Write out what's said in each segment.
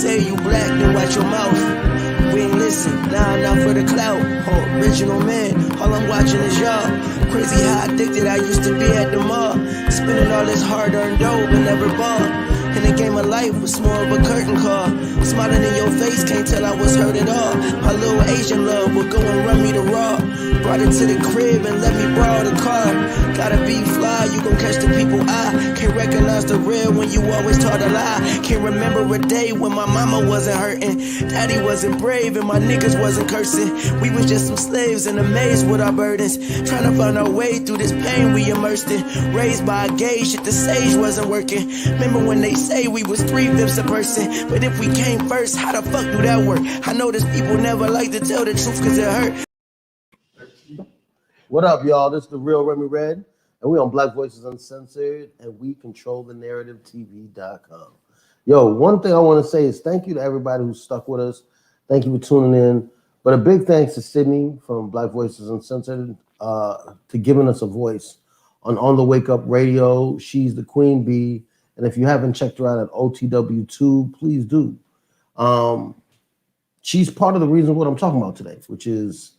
say you black, then watch your mouth. We ain't listen, nah, not for the clout. Original man, all I'm watching is y'all. Crazy how addicted I used to be at the mall. Spending all this hard-earned dough, but never bought. In the game of life was more of a curtain call. Smiling in your face, can't tell I was hurt at all. My little Asian love would go and run me the raw. Brought it to the crib and let me borrow the car. Gotta be fly, you gon' catch the people eye. Can't recognize the real when you always taught a lie. Can't remember a day when my mama wasn't hurting. Daddy wasn't brave and my niggas wasn't cursing. We was just some slaves in a maze with our burdens. Trying to find our way through this pain we immersed in. Raised by a gay shit, the sage wasn't working. Remember when they say we was 3/5 a person, but if we came first, how the fuck do that work? I know there's people never like to tell the truth cause it hurt. What up, y'all? This is the real Remy Red, and we on Black Voices Uncensored, and we control the narrative TV.com. Yo, one thing I want to say is thank you to everybody who stuck with us. Thank you for tuning in. But a big thanks to Sydney from Black Voices Uncensored to giving us a voice on the Wake Up Radio. She's the queen bee. And if you haven't checked her out at OTW2, please do. She's part of the reason what I'm talking about today, which is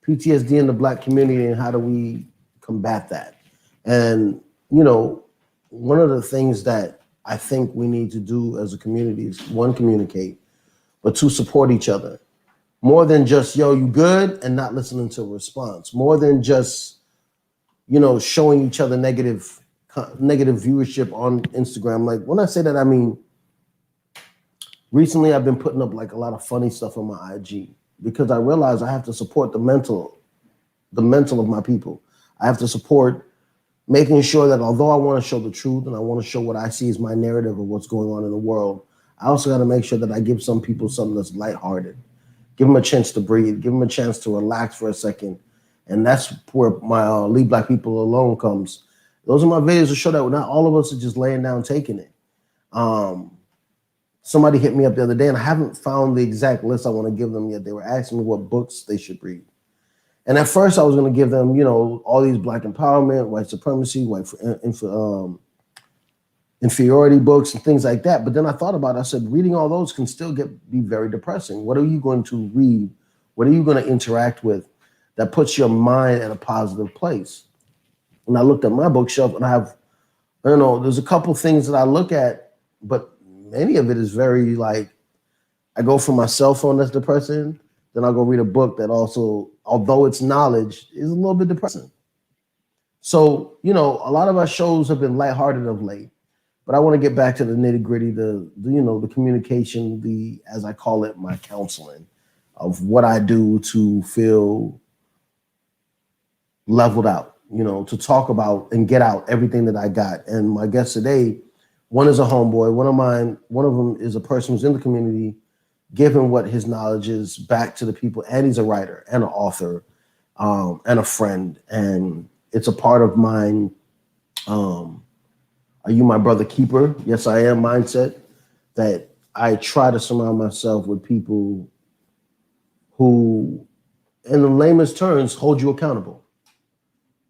PTSD in the Black community and how do we combat that. And, you know, one of the things that I think we need to do as a community is, one, communicate, but two, support each other. More than just, yo, you good, and not listening to a response. More than just, you know, showing each other negative viewership on Instagram. Like, when I say that, I mean, recently I've been putting up like a lot of funny stuff on my IG because I realize I have to support the mental of my people. I have to support making sure that although I want to show the truth and I want to show what I see as my narrative of what's going on in the world, I also got to make sure that I give some people something that's lighthearted. Give them a chance to breathe. Give them a chance to relax for a second. And that's where my Leave Black People Alone comes. Those are my videos to show that not all of us are just laying down taking it. Somebody hit me up the other day, and I haven't found the exact list I want to give them yet. They were asking me what books they should read. And at first I was going to give them, you know, all these Black empowerment, white supremacy, white inferiority books and things like that. But then I thought about it. I said, reading all those can still be very depressing. What are you going to read? What are you going to interact with that puts your mind in a positive place? And I looked at my bookshelf and I don't know, there's a couple things that I look at, but many of it is very like, I go from my cell phone that's depressing, then I'll go read a book that also, although it's knowledge, is a little bit depressing. So, you know, a lot of our shows have been lighthearted of late, but I want to get back to the nitty gritty, the communication, as I call it, my counseling of what I do to feel leveled out, you know, to talk about and get out everything that I got. And my guest today, one is a homeboy, one of them is a person who's in the community, giving what his knowledge is back to the people. And he's a writer and an author and a friend. And it's a part of mine. Are you my brother keeper? Yes, I am mindset, that I try to surround myself with people who, in the lamest terms, hold you accountable.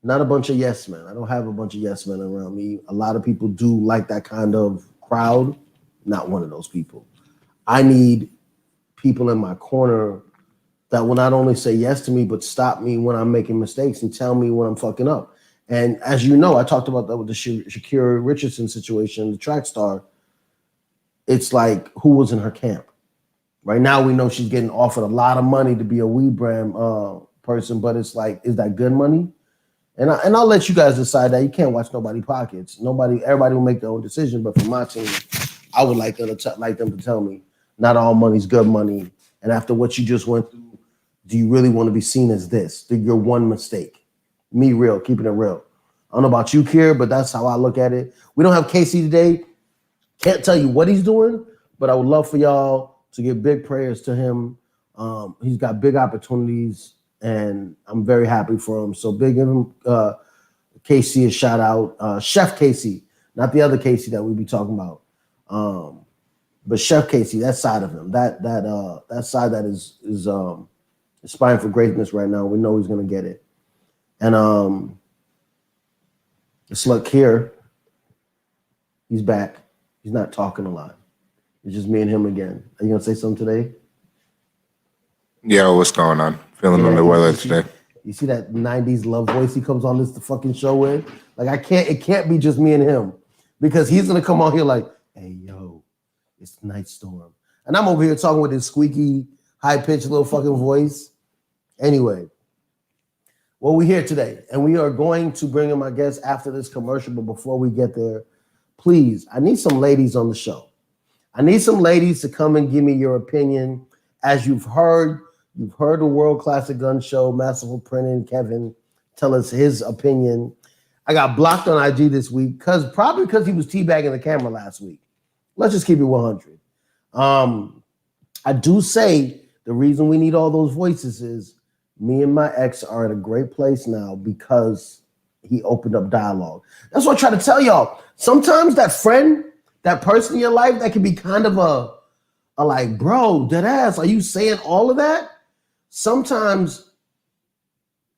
Not a bunch of yes men. I don't have a bunch of yes men around me. A lot of people do like that kind of crowd. Not one of those people. I need people in my corner that will not only say yes to me, but stop me when I'm making mistakes and tell me when I'm fucking up. And as you know, I talked about that with the Shakira Richardson situation, the track star. It's like, who was in her camp? Right now, we know she's getting offered a lot of money to be a weed brand person, but it's like, is that good money? And I'll let you guys decide that. You can't watch nobody's pockets. Everybody will make their own decision. But for my team, I would like them to tell me, not all money's good money. And after what you just went through, do you really want to be seen as this? Did your one mistake? Me real, keeping it real. I don't know about you, Kier, but that's how I look at it. We don't have Casey today. Can't tell you what he's doing, but I would love for y'all to give big prayers to him. He's got big opportunities, and I'm very happy for him. So big give him Casey a shout out. Chef Casey, not the other Casey that we be talking about. But Chef Casey, that side of him, that side that is aspiring for greatness right now. We know he's gonna get it. And it's like here, he's back. He's not talking a lot. It's just me and him again. Are you gonna say something today? Yeah, what's going on? Feeling under the weather today. You see that 90s love voice he comes on this fucking show with? Like it can't be just me and him. Because he's gonna come on here like, hey yo, it's Night Storm. And I'm over here talking with his squeaky, high-pitched little fucking voice. Anyway, well, we're here today, and we are going to bring in my guest after this commercial, but before we get there, please, I need some ladies on the show. I need some ladies to come and give me your opinion. As you've heard the World Classic Gun Show, Masterful Printing, Kevin tell us his opinion. I got blocked on IG this week probably because he was teabagging the camera last week. Let's just keep it 100. I do say the reason we need all those voices is me and my ex are at a great place now because he opened up dialogue. That's what I try to tell y'all. Sometimes that friend, that person in your life, that can be kind of a like, bro, dead ass, are you saying all of that? Sometimes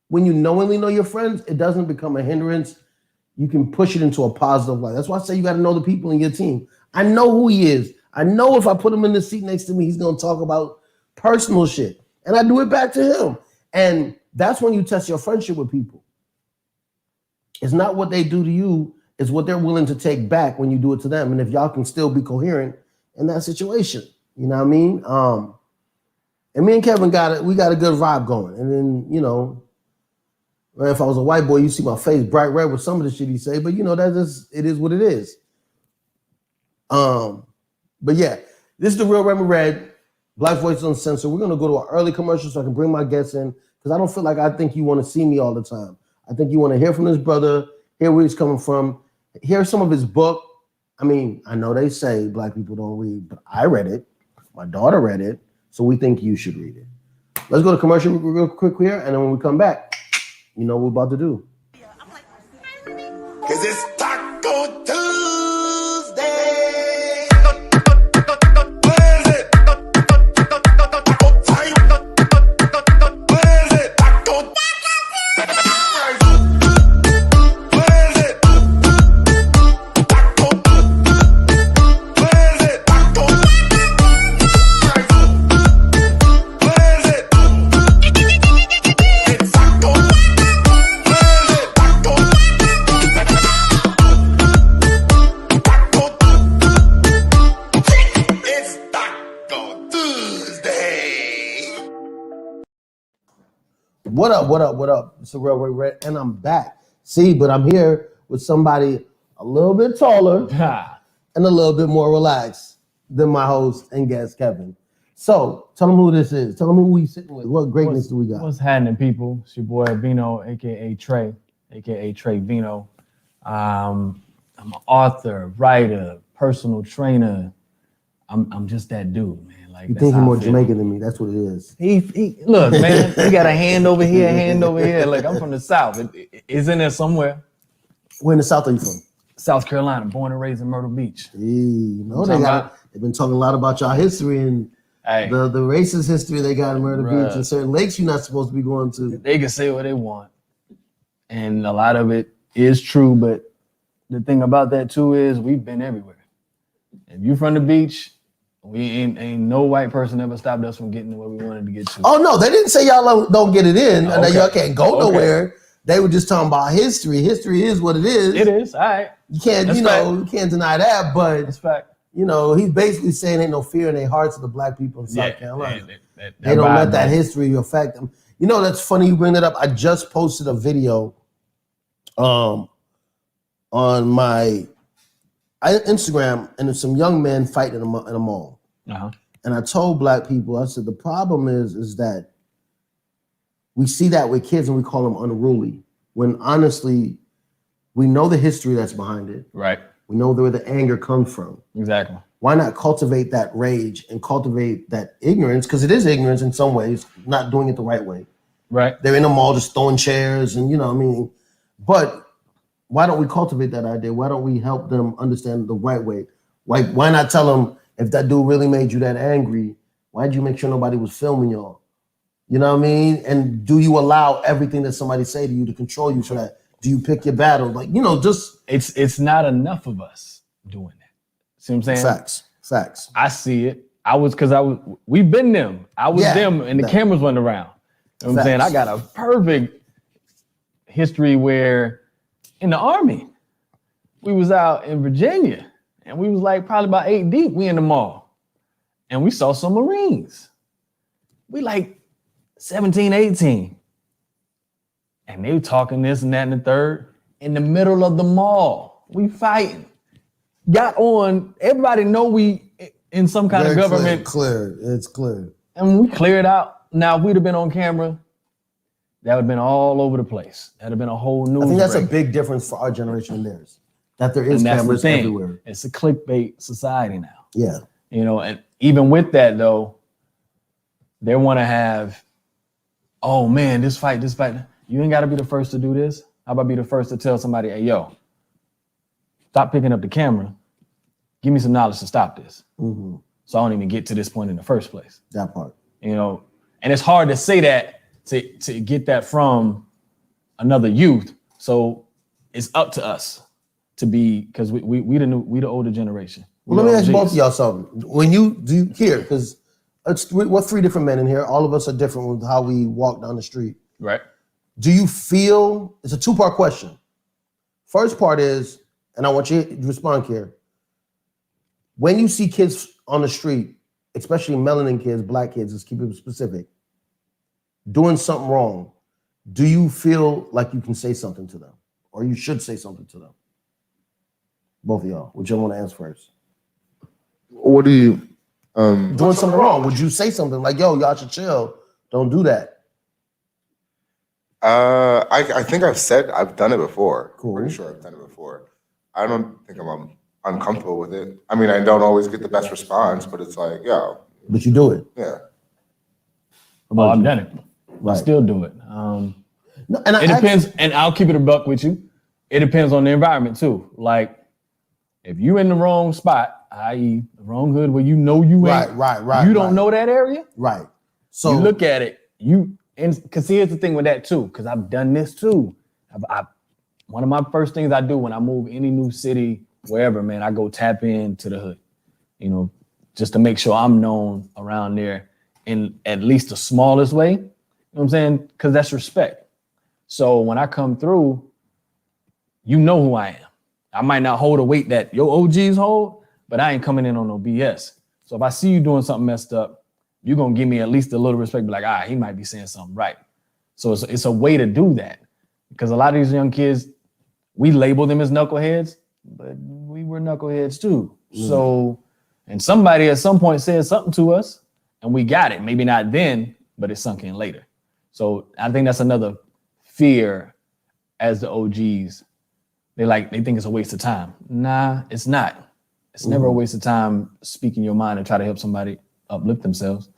when you knowingly know your friends, it doesn't become a hindrance. You can push it into a positive light. That's why I say you got to know the people in your team. I know who he is. I know if I put him in the seat next to me, he's going to talk about personal shit. And I do it back to him. And that's when you test your friendship with people. It's not what they do to you, it's what they're willing to take back when you do it to them. And if y'all can still be coherent in that situation, you know what I mean? And me and Kevin we got a good vibe going. And then, you know, if I was a white boy, you see my face bright red with some of the shit he say, but you know, it is what it is. But yeah, this is the Real Remy Red, Black Voices Uncensored. We're gonna go to an early commercial so I can bring my guests in, because I don't feel like I think you want to see me all the time. I think you want to hear from this brother, hear where he's coming from, hear some of his book. I mean, I know they say black people don't read, but I read it. My daughter read it, so we think you should read it. Let's go to commercial real quick here, and then when we come back, you know what we're about to do. Cause it's Taco Tuesday. Where is it? Taco time. Where is it? Taco. Where is it? Taco. Where is it? Taco. Where is it? It's Taco. What up? It's the Real Remy Red, and I'm back. See, but I'm here with somebody a little bit taller and a little bit more relaxed than my host and guest, Kevin. So tell them who this is. Tell them who we sitting with. What greatness do we got? What's happening, people? It's your boy Vino, aka Trey, aka Treyvino. I'm an author, writer, personal trainer. I'm just that dude, man. Like, You think he's more Jamaican than me? That's what it is. He look, man. He got a hand over here, hand over here. Look, I'm from the South. It's in there somewhere. Where in the South are you from? South Carolina, born and raised in Myrtle Beach. You know, they've been talking a lot about y'all history and the racist history they got in Myrtle Beach and certain lakes you're not supposed to be going to. They can say what they want, and a lot of it is true. But the thing about that too is we've been everywhere. If you're from the beach, we ain't no white person ever stopped us from getting to where we wanted to get to. Oh no, they didn't say y'all don't get it in, and that y'all can't go nowhere. They were just talking about history. History is what it is. It is, all right. You can't, you can't deny that. But that's fact. You know, he's basically saying ain't no fear in their hearts of the black people in South Carolina. They don't let that history affect them. You know, that's funny you bring that up. I just posted a video on my Instagram, and there's some young men fighting in a mall. And I told black people, I said, the problem is that we see that with kids and we call them unruly, when honestly, we know the history that's behind it. Right. We know where the anger comes from. Exactly. Why not cultivate that rage and cultivate that ignorance? Because it is ignorance in some ways, not doing it the right way. Right. They're in the mall just throwing chairs and, you know what I mean? But why don't we cultivate that idea? Why don't we help them understand the right way? Like, why not tell them, if that dude really made you that angry, why'd you make sure nobody was filming y'all? You know what I mean? And do you allow everything that somebody say to you to control you for that? Do you pick your battle? Like, you know, just... It's not enough of us doing that. See what I'm saying? Facts. Facts. I see it. We've been them. I was Yeah, them and the that- cameras went around. You know what I'm saying? I Facts. got a perfect history where in the Army, we was out in Virginia and we was like probably about 8 deep. We in the mall and we saw some Marines. We like 17, 18. And they were talking this and that and the third in the middle of the mall. We fighting. Got on, everybody know we in some kind Very of government. Clear. It's clear. And we cleared out. Now, if we'd have been on camera, that would have been all over the place. That'd have been a whole news. I think that's a break. big difference for our generation and theirs. That there is And that's the cameras thing. everywhere. It's a clickbait society now. Yeah. You know, and even with that though, they want to have, oh man, this fight. You ain't got to be the first to do this. How about be the first to tell somebody, hey, yo, stop picking up the camera. Give me some knowledge to stop this. Mm-hmm. So I don't even get to this point in the first place. That part. You know, and it's hard to say that to get that from another youth. So it's up to us to be, because we the older generation. Well, let me ask both of y'all something. When you do here, because we're three different men in here. All of us are different with how we walk down the street. Right. Do you feel, it's a two-part question. First part is, and I want you to respond here. When you see kids on the street, especially melanin kids, black kids, let's keep it specific, doing something wrong, do you feel like you can say something to them? Or you should say something to them? Both of y'all, whichever one to answer first. What do you? Doing something wrong, would you say something like, yo, y'all should chill, don't do that? I think I've done it before. Cool. Pretty sure I've done it before. I don't think I'm uncomfortable with it. I mean, I don't always get the best response, but it's like, yo, But you do it. yeah. Well, I've done it. I Right. still do it. No, and It depends, and I'll keep it a buck with you. It depends on the environment too. Like if you in the wrong spot, i.e. the wrong hood where you know you ain't, Right. you don't know that area, Right. So you look at it, because here's the thing with that too, because I've done this too. One of my first things I do when I move any new city, wherever, man, I go tap into the hood, you know, just to make sure I'm known around there in at least the smallest way. You know what I'm saying? Because that's respect. So when I come through, you know who I am. I might not hold a weight that your OGs hold, but I ain't coming in on no BS. So if I see you doing something messed up, you're going to give me at least a little respect, be like, he might be saying something right. So it's a way to do that, because a lot of these young kids, we label them as knuckleheads, but we were knuckleheads too. So, and somebody at some point said something to us and we got it. Maybe not then, but it sunk in later. So I think that's another fear as the OGs. They think it's a waste of time. Nah, it's not. It's never a waste of time speaking your mind and try to help somebody uplift themselves.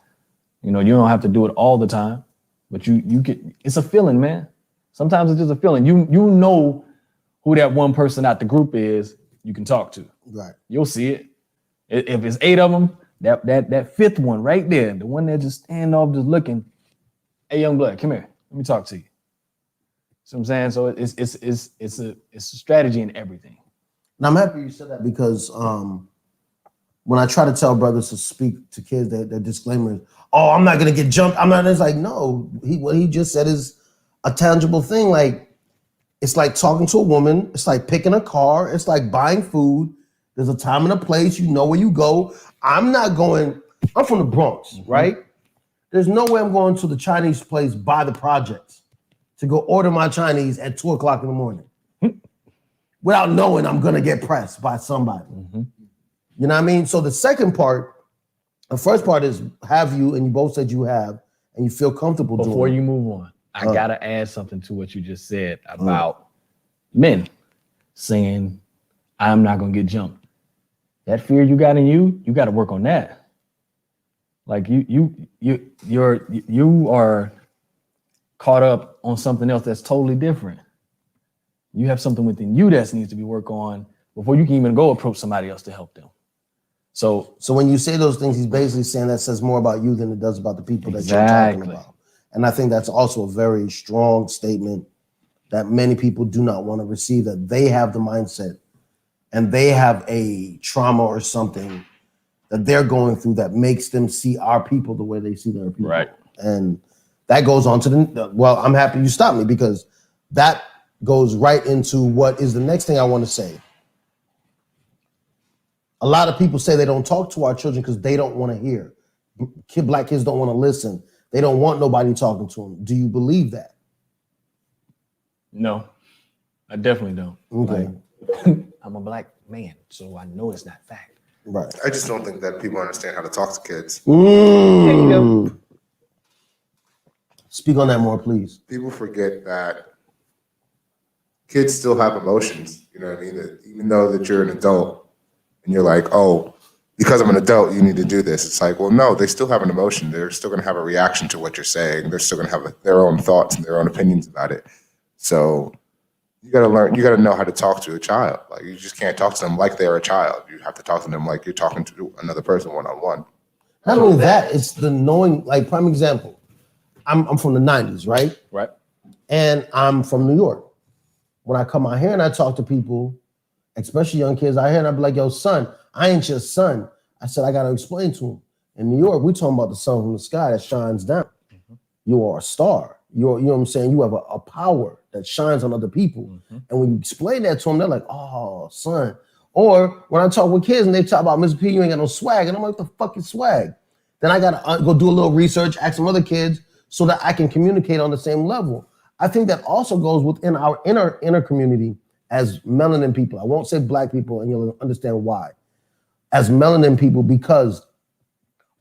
You know, you don't have to do it all the time, but you get, it's a feeling, man. Sometimes it's just a feeling. You know who that one person out the group is you can talk to. right. You'll see it. If it's 8 of them, that fifth one right there, the one that just stand off just looking, hey, young blood, come here. Let me talk to you. See what I'm saying? So it's a strategy in everything. And I'm happy you said that, because when I try to tell brothers to speak to kids, that disclaimer is, oh, I'm not gonna get jumped. I'm not. It's like, no, what he just said is a tangible thing. Like, it's like talking to a woman. It's like picking a car. It's like buying food. There's a time and a place. You know where you go. I'm from the Bronx, right? There's no way I'm going to the Chinese place by the projects to go order my Chinese at 2:00 in the morning without knowing I'm gonna get pressed by somebody. You know what I mean? So the first part is, have you, and you both said you have, and you feel comfortable doing Before it. you move on, I gotta add something to what you just said about men saying, I'm not gonna get jumped. That fear you got in you got to work on that. Like you are caught up on something else that's totally different. You have something within you that needs to be worked on before you can even go approach somebody else to help them. So when you say those things, he's basically saying that says more about you than it does about the people that you're talking about. And I think that's also a very strong statement that many people do not want to receive, that they have the mindset and they have a trauma or something that they're going through that makes them see our people the way they see their people. Right. And that goes on to well, I'm happy you stopped me because that goes right into what is the next thing I want to say. A lot of people say they don't talk to our children because they don't want to hear. Black kids don't want to listen. They don't want nobody talking to them. Do you believe that? No, I definitely don't. Okay. Like, I'm a black man, so I know it's not fact. Right. I just don't think that people understand how to talk to kids. Speak on that more, please. People forget that kids still have emotions. You know what I mean? That even though that you're an adult and you're like, oh, because I'm an adult, you need to do this. It's like, well, no, they still have an emotion. They're still going to have a reaction to what you're saying. They're still going to have their own thoughts and their own opinions about it. So you got to learn, you got to know how to talk to a child. Like, you just can't talk to them like they're a child. You have to talk to them like you're talking to another person one-on-one. Not only that, it's the knowing, like, prime example. I'm from the 90s, right? Right. And I'm from New York. When I come out here and I talk to people, especially young kids out here, and I be like, yo, son, I ain't your son. I said, I got to explain to him. In New York, we talking about the sun from the sky that shines down. Mm-hmm. You are a star. You know what I'm saying? You have a power that shines on other people. Mm-hmm. And when you explain that to them, they're like, oh, son. Or when I talk with kids and they talk about, Mr. P, you ain't got no swag. And I'm like, the fuck is swag? Then I got to go do a little research, ask some other kids so that I can communicate on the same level. I think that also goes within our inner community as melanin people. I won't say black people, and you'll understand why. As melanin people, because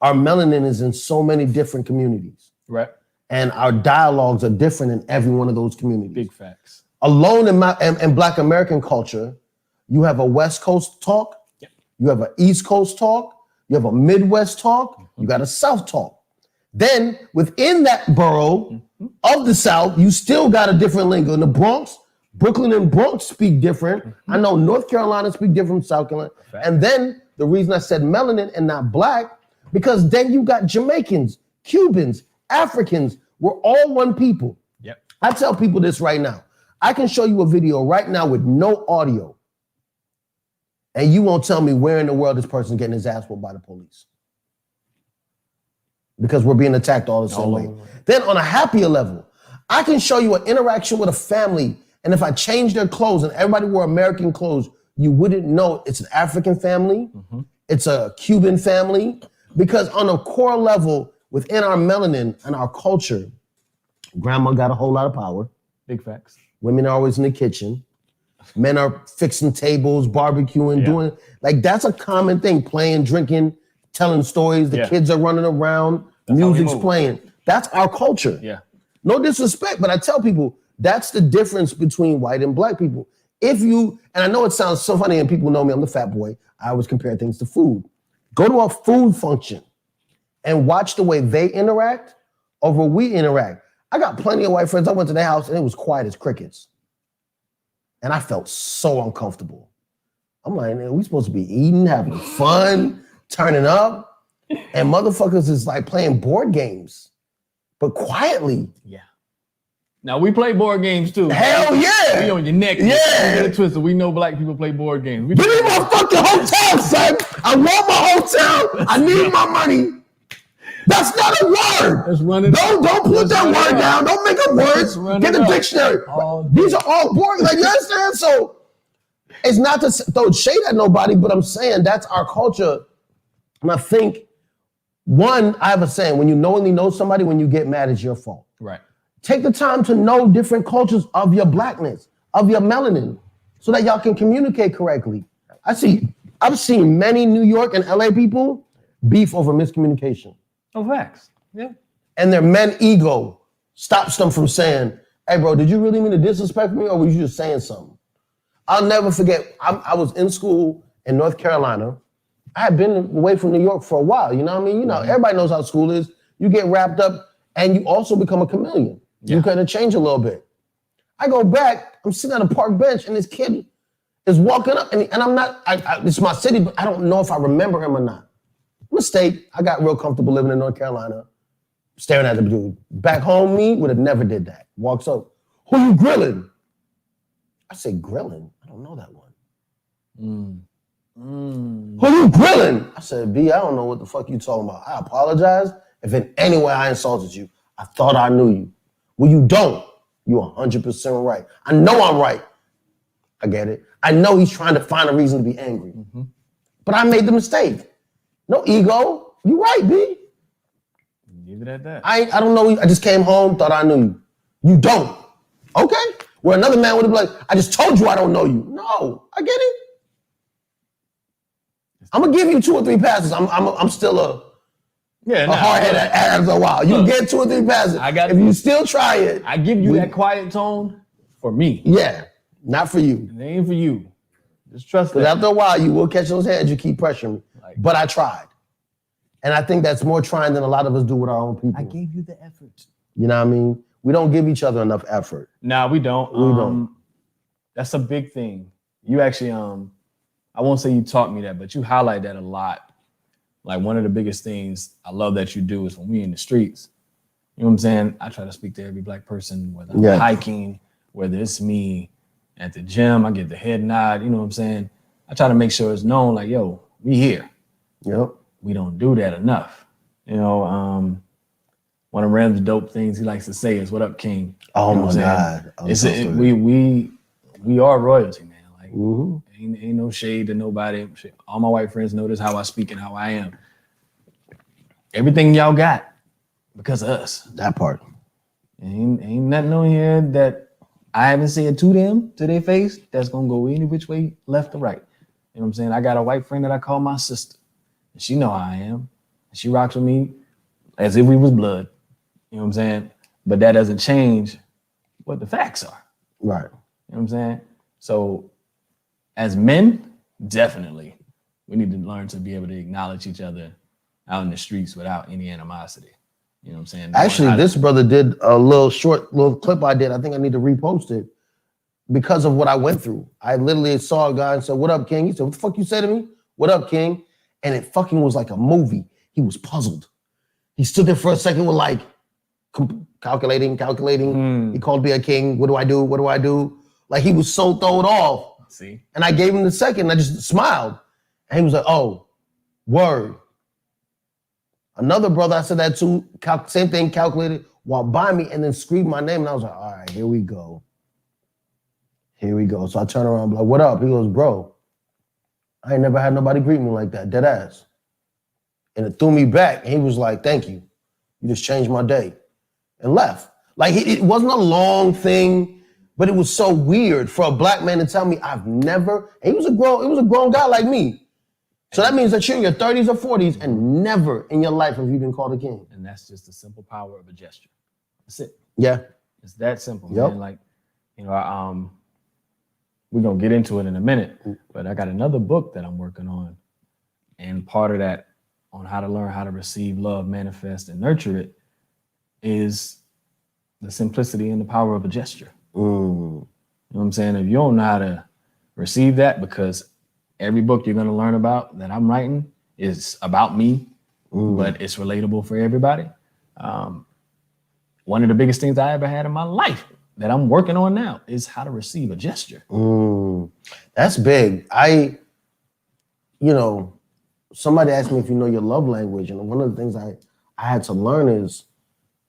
our melanin is in so many different communities. Right. And our dialogues are different in every one of those communities. Big facts. Alone in Black American culture, you have a West Coast talk, yep. You have an East Coast talk, you have a Midwest talk, you got a South talk. Then within that borough of the South, you still got a different lingo. In the Bronx, Brooklyn and Bronx speak different. I know North Carolina speak different from South Carolina. And then the reason I said melanin and not black, because then you got Jamaicans, Cubans, Africans. We're all one people. Yep. I tell people this right now. I can show you a video right now with no audio, and you won't tell me where in the world this person's getting his ass whooped by the police. Because we're being attacked all the same way. Then on a happier level, I can show you an interaction with a family, and if I change their clothes and everybody wore American clothes, you wouldn't know it's an African family, it's a Cuban family, because on a core level, within our melanin and our culture, grandma got a whole lot of power. Big facts. Women are always in the kitchen. Men are fixing tables, barbecuing, doing, like, that's a common thing, playing, drinking, telling stories. The kids are running around, music's playing. That's our culture. Yeah. No disrespect, but I tell people that's the difference between white and black people. If you, and I know it sounds so funny and people know me, I'm the fat boy. I always compare things to food. Go to a food function and watch the way they interact over we interact. I got plenty of white friends. I went to their house and it was quiet as crickets. And I felt so uncomfortable. I'm like, man, we supposed to be eating, having fun, turning up, and motherfuckers is like playing board games, but quietly. Yeah. Now we play board games too. Hell yeah. We on your neck. Yeah. Get it twisted. We know black people play board games. Give me my fucking hotel, son. I want my hotel. I need my money. That's not a word. Let's run it. Don't put that word down. Don't make up words. Get the dictionary. These are all boring. Like, you understand? So it's not to throw shade at nobody, but I'm saying that's our culture. And I think, one, I have a saying, when you knowingly know somebody, when you get mad, it's your fault. Right. Take the time to know different cultures of your blackness, of your melanin, so that y'all can communicate correctly. I've seen many New York and LA people beef over miscommunication. Oh, facts. Yeah. And their men ego stops them from saying, hey, bro, did you really mean to disrespect me, or were you just saying something? I'll never forget, I was in school in North Carolina. I had been away from New York for a while, you know what I mean? You know, everybody knows how school is. You get wrapped up and you also become a chameleon. Yeah. You kind of change a little bit. I go back, I'm sitting on a park bench and this kid is walking up and I'm not, it's my city, but I don't know if I remember him or not. Mistake, I got real comfortable living in North Carolina, staring at the dude. Back home, me would have never did that. Walks up, who you grilling? I say, grilling? I don't know that one. Who you grilling? I said, B, I don't know what the fuck you talking about. I apologize if in any way I insulted you. I thought I knew you. Well, you don't. You're 100% right. I know I'm right. I get it. I know he's trying to find a reason to be angry. But I made the mistake. No ego. You right, B. Leave it at that. I don't know. I just came home, thought I knew you. You don't. Okay. Where another man would have been like, I just told you I don't know you. No, I get it. I'm gonna give you 2 or 3 passes. I'm still a hard head after a while. You get 2 or 3 passes. If you still try it, I give you that quiet tone for me. Yeah, not for you. It ain't for you. Just trust Because that. after a while, you will catch those hands. You keep pressuring me. But I tried, and I think that's more trying than a lot of us do with our own people. I gave you the effort. You know what I mean? We don't give each other enough effort. Nah, we don't. We don't. That's a big thing. You actually, I won't say you taught me that, but you highlight that a lot. Like one of the biggest things I love that you do is when we in the streets, you know what I'm saying? I try to speak to every black person, whether I'm hiking, whether it's me at the gym, I get the head nod, you know what I'm saying? I try to make sure it's known like, yo, we here. Yep. We don't do that enough. You know, one of Ram's dope things he likes to say is, "What up, King?" Oh, you know my God. We are royalty, man. Like Mm-hmm. ain't no shade to nobody. Shit, all my white friends know this how I speak and how I am. Everything y'all got because of us. That part. Ain't nothing on here that I haven't said to them, to their face, that's gonna go any which way, left or right. You know what I'm saying? I got a white friend that I call my sister. And she know how I am. She rocks with me as if we was blood. You know what I'm saying? But that doesn't change what the facts are. Right. You know what I'm saying? So as men, definitely, we need to learn to be able to acknowledge each other out in the streets without any animosity. You know what I'm saying? Actually, this brother did a little clip I did. I think I need to repost it because of what I went through. I literally saw a guy and said, "What up, King?" He said, "What the fuck you say to me? What up, King?" And it fucking was like a movie. He was puzzled. He stood there for a second with like calculating. He called me a king. What do I do? What do I do? Like he was so thrown off. See? And I gave him the second. I just smiled. And he was like, "Oh, word." Another brother, I said that too, same thing, calculated, walked by me and then screamed my name. And I was like, all right, here we go. Here we go. So I turn around, I'm like, what up? He goes, bro, I ain't never had nobody greet me like that, dead ass. And it threw me back. And he was like, thank you. You just changed my day. And left. Like it wasn't a long thing, but it was so weird for a black man to tell me I've never, and he was a grown guy like me. So that means that you're in your 30s or 40s and never in your life have you been called a king. And that's just the simple power of a gesture. That's it. Yeah. It's that simple, Yep. man. Like, you know, we're gonna get into it in a minute, but I got another book that I'm working on. And part of that on how to learn how to receive love, manifest, and nurture it is the simplicity and the power of a gesture. You know what I'm saying? If you don't know how to receive that, because every book you're going to learn about that I'm writing is about me, but it's relatable for everybody. One of the biggest things I ever had in my life that I'm working on now is how to receive a gesture. That's big. Somebody asked me if you know your love language. And one of the things I had to learn is,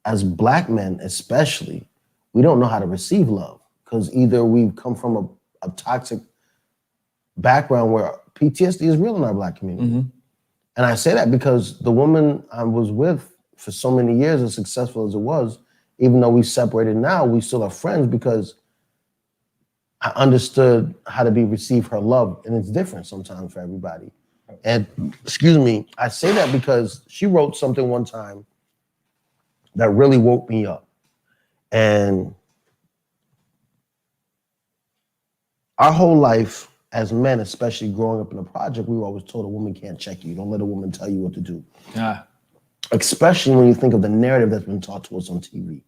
as black men especially, we don't know how to receive love because either we've come from a toxic background where PTSD is real in our black community. And I say that because the woman I was with for so many years, as successful as it was, even though we separated now, we still are friends because I understood how to receive her love. And it's different sometimes for everybody. And I say that because she wrote something one time that really woke me up. And our whole life, as men, especially growing up in a project, we were always told a woman can't check you. Don't let a woman tell you what to do. Especially when you think of the narrative that's been taught to us on TV.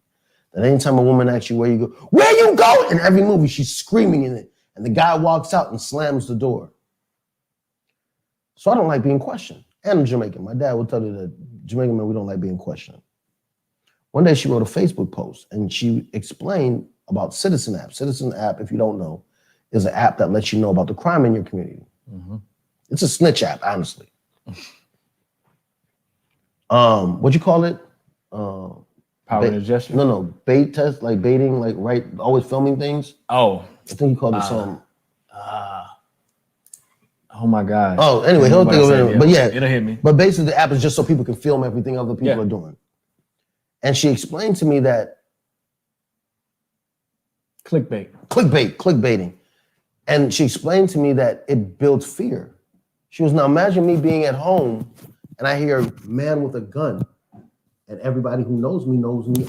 That anytime a woman asks you where you go, where you go? In every movie, she's screaming in it. And the guy walks out and slams the door. So I don't like being questioned. And I'm Jamaican. My dad will tell you that Jamaican men, we don't like being questioned. One day she wrote a Facebook post and she explained about Citizen App. Citizen App, if you don't know, is an app that lets you know about the crime in your community. It's a snitch app, honestly. What'd you call it? Power and gesture? No, bait test, like baiting, like right, always filming things. Oh. I think you called it something. Oh my gosh. Oh, anyway, he'll think of it. But yeah, it'll hit me. But basically, the app is just so people can film everything other people are doing. And she explained to me that clickbaiting. And she explained to me that it builds fear. She was, now imagine me being at home and I hear a man with a gun. And everybody who knows me,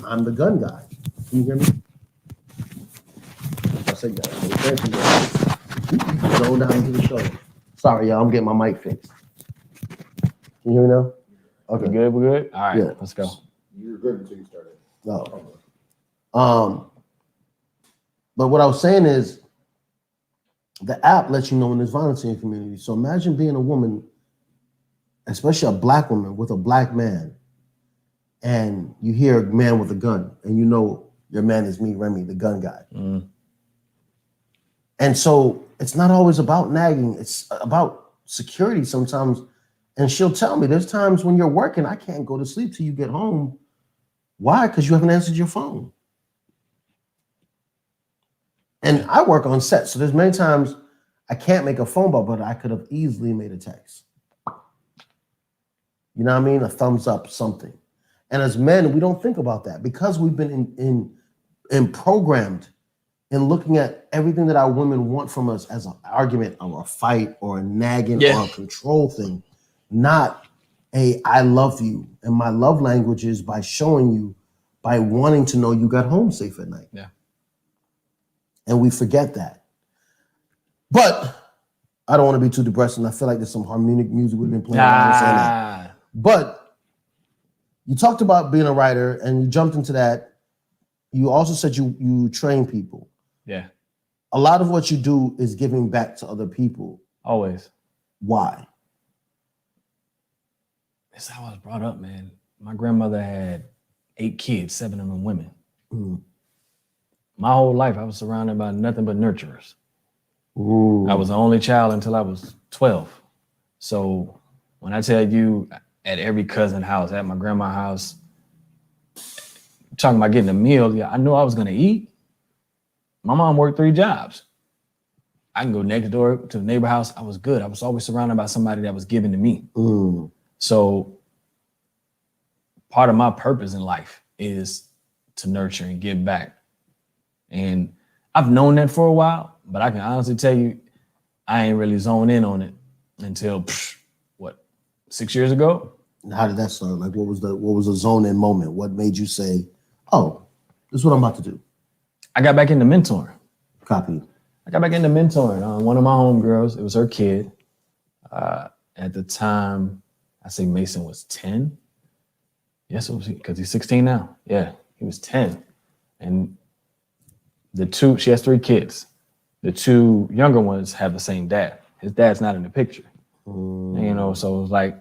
I'm the gun guy. Can you hear me? I said that. Go down to the show. Sorry, y'all, I'm getting my mic fixed. Can you hear me now? Okay. We're good? All right, let's go. You were good until you started. No. But what I was saying is the app lets you know when there's violence in your community. So imagine being a woman, especially a black woman with a black man, and you hear a man with a gun, and you know your man is me, Remy, the gun guy. Mm. And so it's not always about nagging. It's about security sometimes. And she'll tell me there's times when you're working, I can't go to sleep till you get home. Why? Because you haven't answered your phone. And I work on set. So there's many times I can't make a phone call, but I could have easily made a text. You know what I mean? A thumbs up, something. And as men, we don't think about that because we've been in programmed in looking at everything that our women want from us as an argument or a fight or a nagging or a control thing, not a I love you. And my love language is by showing you, by wanting to know you got home safe at night. Yeah. And we forget that. But I don't want to be too depressing. I feel like there's some harmonic music we've been playing around saying that. But you talked about being a writer and you jumped into that. You also said you train people. Yeah. A lot of what you do is giving back to other people. Always. Why? That's how I was brought up, man. My grandmother had 8 kids, 7 of them women. Mm. My whole life, I was surrounded by nothing but nurturers. Ooh. I was the only child until I was 12. So when I tell you at every cousin house, at my grandma's house, talking about getting a meal, I knew I was going to eat. My mom worked 3 jobs. I can go next door to the neighbor house. I was good. I was always surrounded by somebody that was giving to me. Mm. So part of my purpose in life is to nurture and give back. And I've known that for a while, but I can honestly tell you, I ain't really zoned in on it until 6 years ago. How did that start? Like, what was the zone in moment? What made you say, "Oh, this is what I'm about to do"? I got back into mentoring. Copy. I got back into mentoring. One of my homegirls, it was her kid. At the time, I say Mason was 10. Yes, it was because he's 16 now. Yeah, he was 10. And she has 3 kids. The 2 younger ones have the same dad. His dad's not in the picture. And, so it was like,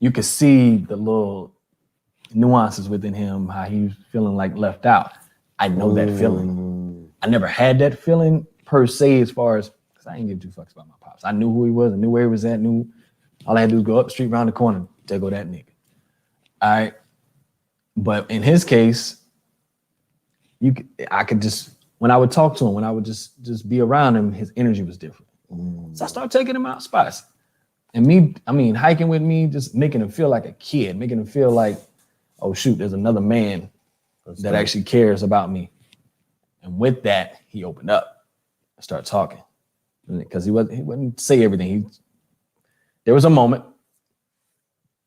you could see the little nuances within him, how he was feeling like left out. I know that feeling. I never had that feeling per se, as far as, because I didn't give 2 fucks about my pops. I knew who he was, I knew where he was at, knew all I had to do was go up the street, around the corner, there go that nigga. All right. But in his case, I could just, when I would talk to him, when I would just be around him, his energy was different. So I started taking him out spots. And hiking with me, just making him feel like a kid, making him feel like, oh shoot, there's another man that actually cares about me. And with that, he opened up and started talking. Because he wouldn't say everything. There was a moment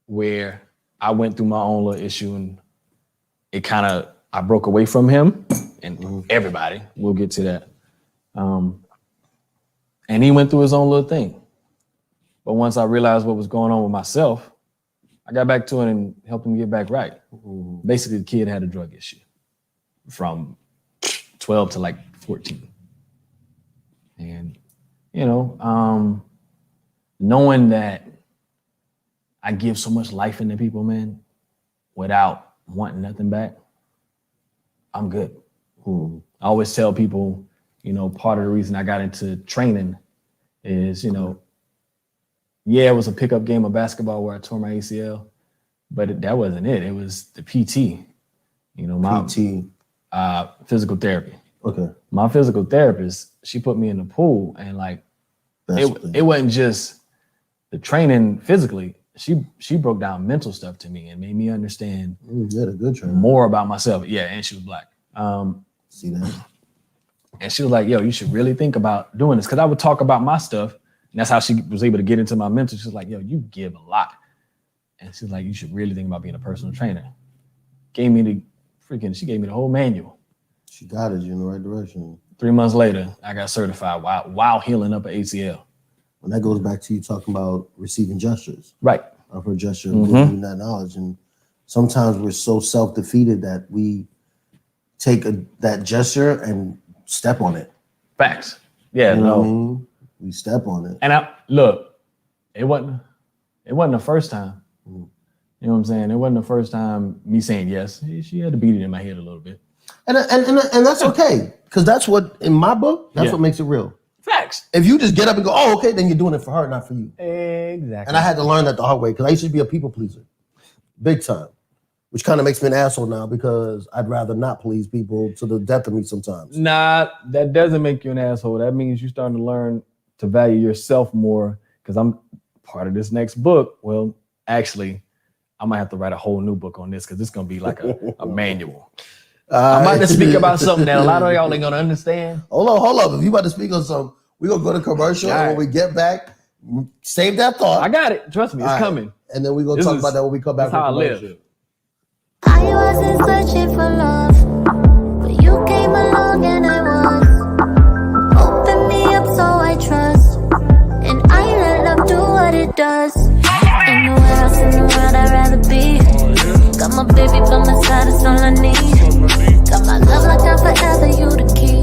where I went through my own little issue and I broke away from him and everybody, we'll get to that. And he went through his own little thing. But once I realized what was going on with myself, I got back to it and helped him get back right. Basically, the kid had a drug issue from 12 to like 14. And, knowing that I give so much life into people, man, without wanting nothing back, I'm good. I always tell people, part of the reason I got into training is, Yeah, it was a pickup game of basketball where I tore my ACL, but that wasn't it. It was the PT. You know, my PT. Physical therapy. Okay. My physical therapist, she put me in the pool, and like it wasn't just the training physically. She broke down mental stuff to me and made me understand Yeah, the good trainer. more about myself. Yeah, and she was black. See that? And she was like, yo, you should really think about doing this. Cause I would talk about my stuff. And that's how she was able to get into my mental. She's like, yo, you give a lot. And she's like, you should really think about being a personal trainer. She gave me the whole manual. She guided you in the right direction. 3 months later, I got certified while healing up an ACL. And that goes back to you talking about receiving gestures. Right. Of her gesture, giving you that knowledge. And sometimes we're so self-defeated that we take that gesture and step on it. Facts. Yeah, you know no. what I mean? We step on it. And it wasn't the first time. You know what I'm saying? It wasn't the first time me saying yes. She had to beat it in my head a little bit. And that's okay. Because that's what, in my book, that's what makes it real. Facts. If you just get up and go, oh, okay, then you're doing it for her, not for you. Exactly. And I had to learn that the hard way because I used to be a people pleaser. Big time. Which kind of makes me an asshole now because I'd rather not please people to the death of me sometimes. Nah, that doesn't make you an asshole. That means you're starting to learn to value yourself more, because I'm part of this next book. Well, actually, I might have to write a whole new book on this because it's going to be like a manual. I'm about to speak about something that a lot of y'all ain't going to understand. Hold up. If you about to speak on something, we're going to go to commercial. All right. And when we get back, save that thought. I got it. Trust me, it's coming. And then we're going to talk about that when we come back. That's how I commercial. live. I wasn't searching for love, but you came along and I was. Open me up so I trust, and I let love do what it does. Ain't nowhere else in the world I'd rather be. Got my baby by my side, that's all I need. Got my love like I'm forever, you the key.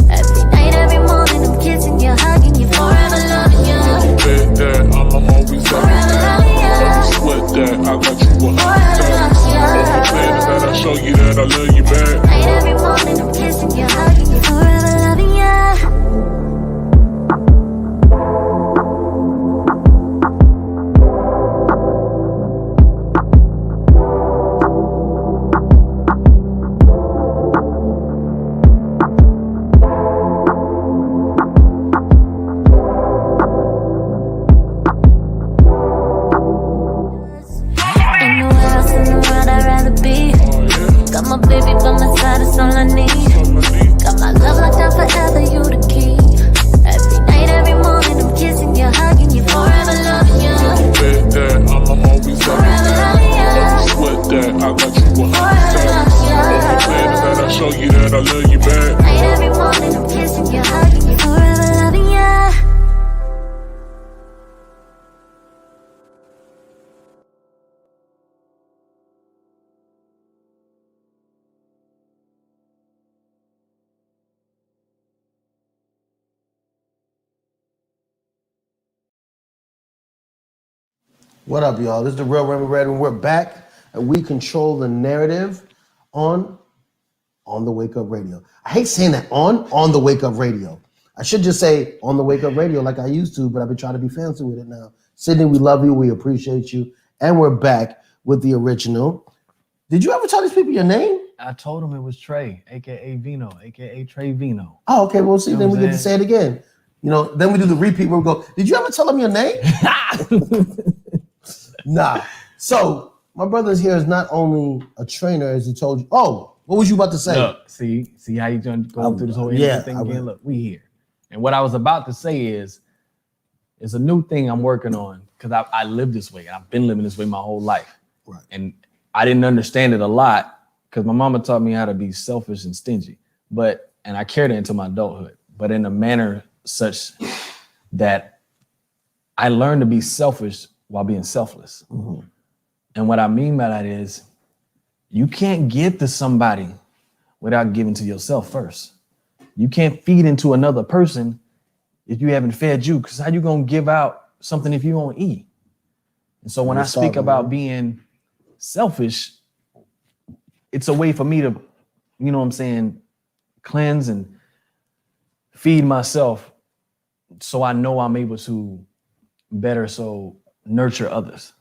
Every night, every morning, I'm kissing you, hugging you, forever loving you. Bet that I'm always Forever loving you. Sweat that I got you Forever loving you. that I show you that I love you back. Night, every morning, I'm kissing you, hugging you, forever loving you. Ain't nowhere else in the world I'd rather be. Got my baby by my side, that's all I need. Got my love like I'm forever, you the key. Every night, every morning, I'm kissing you, hugging you, forever loving you. Bet that I'm always Forever loving you. Sweat that I got you Forever loving you. Bet that I show you that I love you back. Night, every morning, I'm kissing you, hugging you, forever loving you. What up, y'all? This is the Real Remy Red, and we're back, and we control the narrative on the Wake Up Radio. I hate saying that on the Wake Up Radio. I should just say on the Wake Up Radio like I used to, but I've been trying to be fancy with it now. Sydney, we love you, we appreciate you, and we're back with the original. Did you ever tell these people your name? I told him it was Trey, aka Vino, aka Treyvino. Oh, okay. Well, see, You know then what we I'm get to say it again. You know, then we do the repeat where we go, did you ever tell them your name? Nah. So my brother here is not only a trainer, as he told you. Oh, what was you about to say? Look, see how you going through this whole yeah, thing I again? will. Look, we here. And what I was about to say is, it's a new thing I'm working on, because I live this way. I've been living this way my whole life. Right. And I didn't understand it a lot because my mama taught me how to be selfish and stingy. And I carried it into my adulthood, but in a manner such that I learned to be selfish while being selfless. Mm-hmm. And what I mean by that is, you can't give to somebody without giving to yourself first. You can't feed into another person if you haven't fed you, because how you gonna give out something if you don't eat? And so when I speak about being selfish, it's a way for me to, you know what I'm saying, cleanse and feed myself, so I know I'm able to better, so nurture others.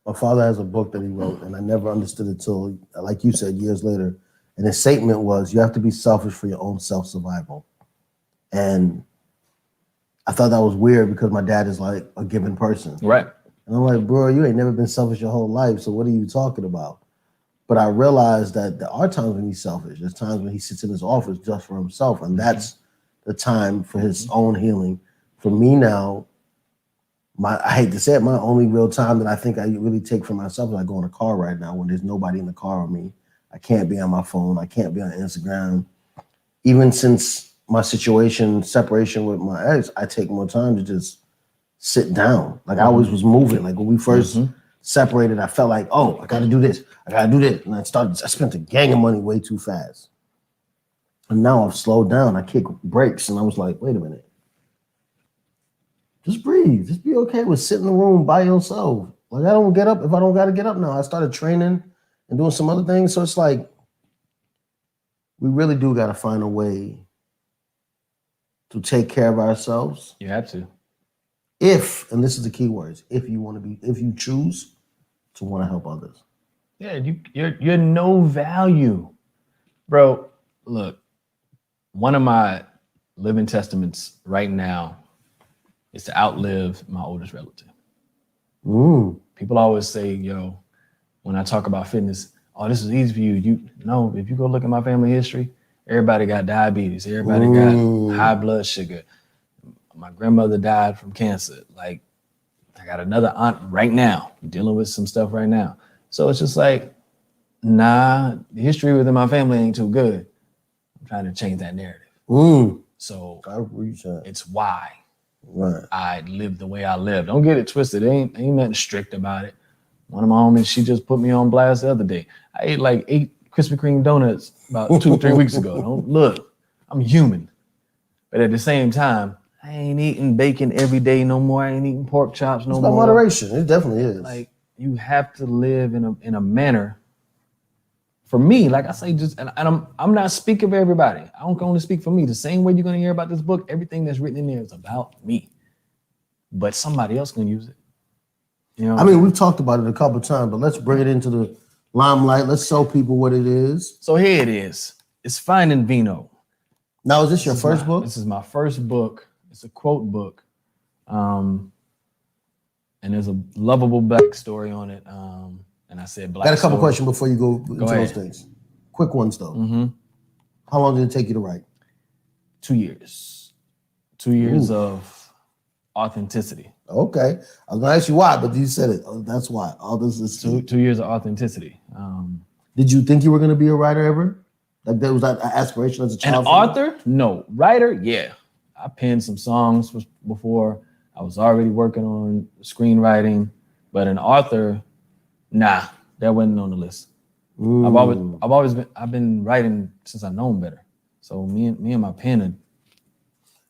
My father has a book that he wrote, and I never understood it till, like you said, years later. And his statement was, you have to be selfish for your own self-survival. And I thought that was weird because my dad is like a giving person. Right. And I'm like, bro, you ain't never been selfish your whole life, so what are you talking about? But I realized that there are times when he's selfish. There's times when he sits in his office just for himself, and that's the time for his own healing. For me now, I hate to say it, my only real time that I think I really take for myself is I go in a car right now when there's nobody in the car with me. I can't be on my phone. I can't be on Instagram. Even since my separation with my ex, I take more time to just sit down. Like I always was moving. Like when we first separated, I felt like, oh, I gotta do this. I gotta do this. And I spent a gang of money way too fast. And now I've slowed down. I kick brakes and I was like, wait a minute. Just breathe. Just be okay with sitting in the room by yourself. Like I don't get up if I don't gotta get up now. I started training and doing some other things. So it's like, we really do gotta find a way to take care of ourselves. You have to. If, and this is the key words, if you choose to want to help others. Yeah, you're no value. Bro, look, one of my living testaments right now is to outlive my oldest relative. People always say, yo, when I talk about fitness, oh, this is easy for you. No, if you go look at my family history, everybody got diabetes. Everybody got high blood sugar. My grandmother died from cancer. Like, I got another aunt right now dealing with some stuff right now. So it's just like, nah, the history within my family ain't too good. I'm trying to change that narrative. So it's why I live the way I live. Don't get it twisted. Ain't nothing strict about it. One of my homies, she just put me on blast the other day. I ate like 8 Krispy Kreme donuts about 2 or 3 weeks ago. Don't look, I'm human. But at the same time, I ain't eating bacon every day no more. I ain't eating pork chops no more. It's moderation. It definitely is. Like, you have to live in a manner. For me, like I say, and I'm not speaking for everybody. I don't only speak for me. The same way you're gonna hear about this book, everything that's written in there is about me. But somebody else can use it. You know. I mean, we've talked about it a couple of times, but let's bring it into the limelight. Let's show people what it is. So here it is. It's Finding Vino. Now, is this your first book? This is my first book. It's a quote book. And there's a lovable black story on it. And I said black. Got a couple story. questions before you go into ahead. those things. Quick ones, though. How long did it take you to write? 2 years. 2 years of authenticity. Okay. I was going to ask you why, but you said it. Oh, that's why. All this is 2 years of authenticity. Did you think you were going to be a writer ever? Like that was that aspiration as a child? An author? No. Writer? Yeah. I penned some songs before. I was already working on screenwriting, but an author, nah, that wasn't on the list. I've been writing since I've known better. So me and my pen.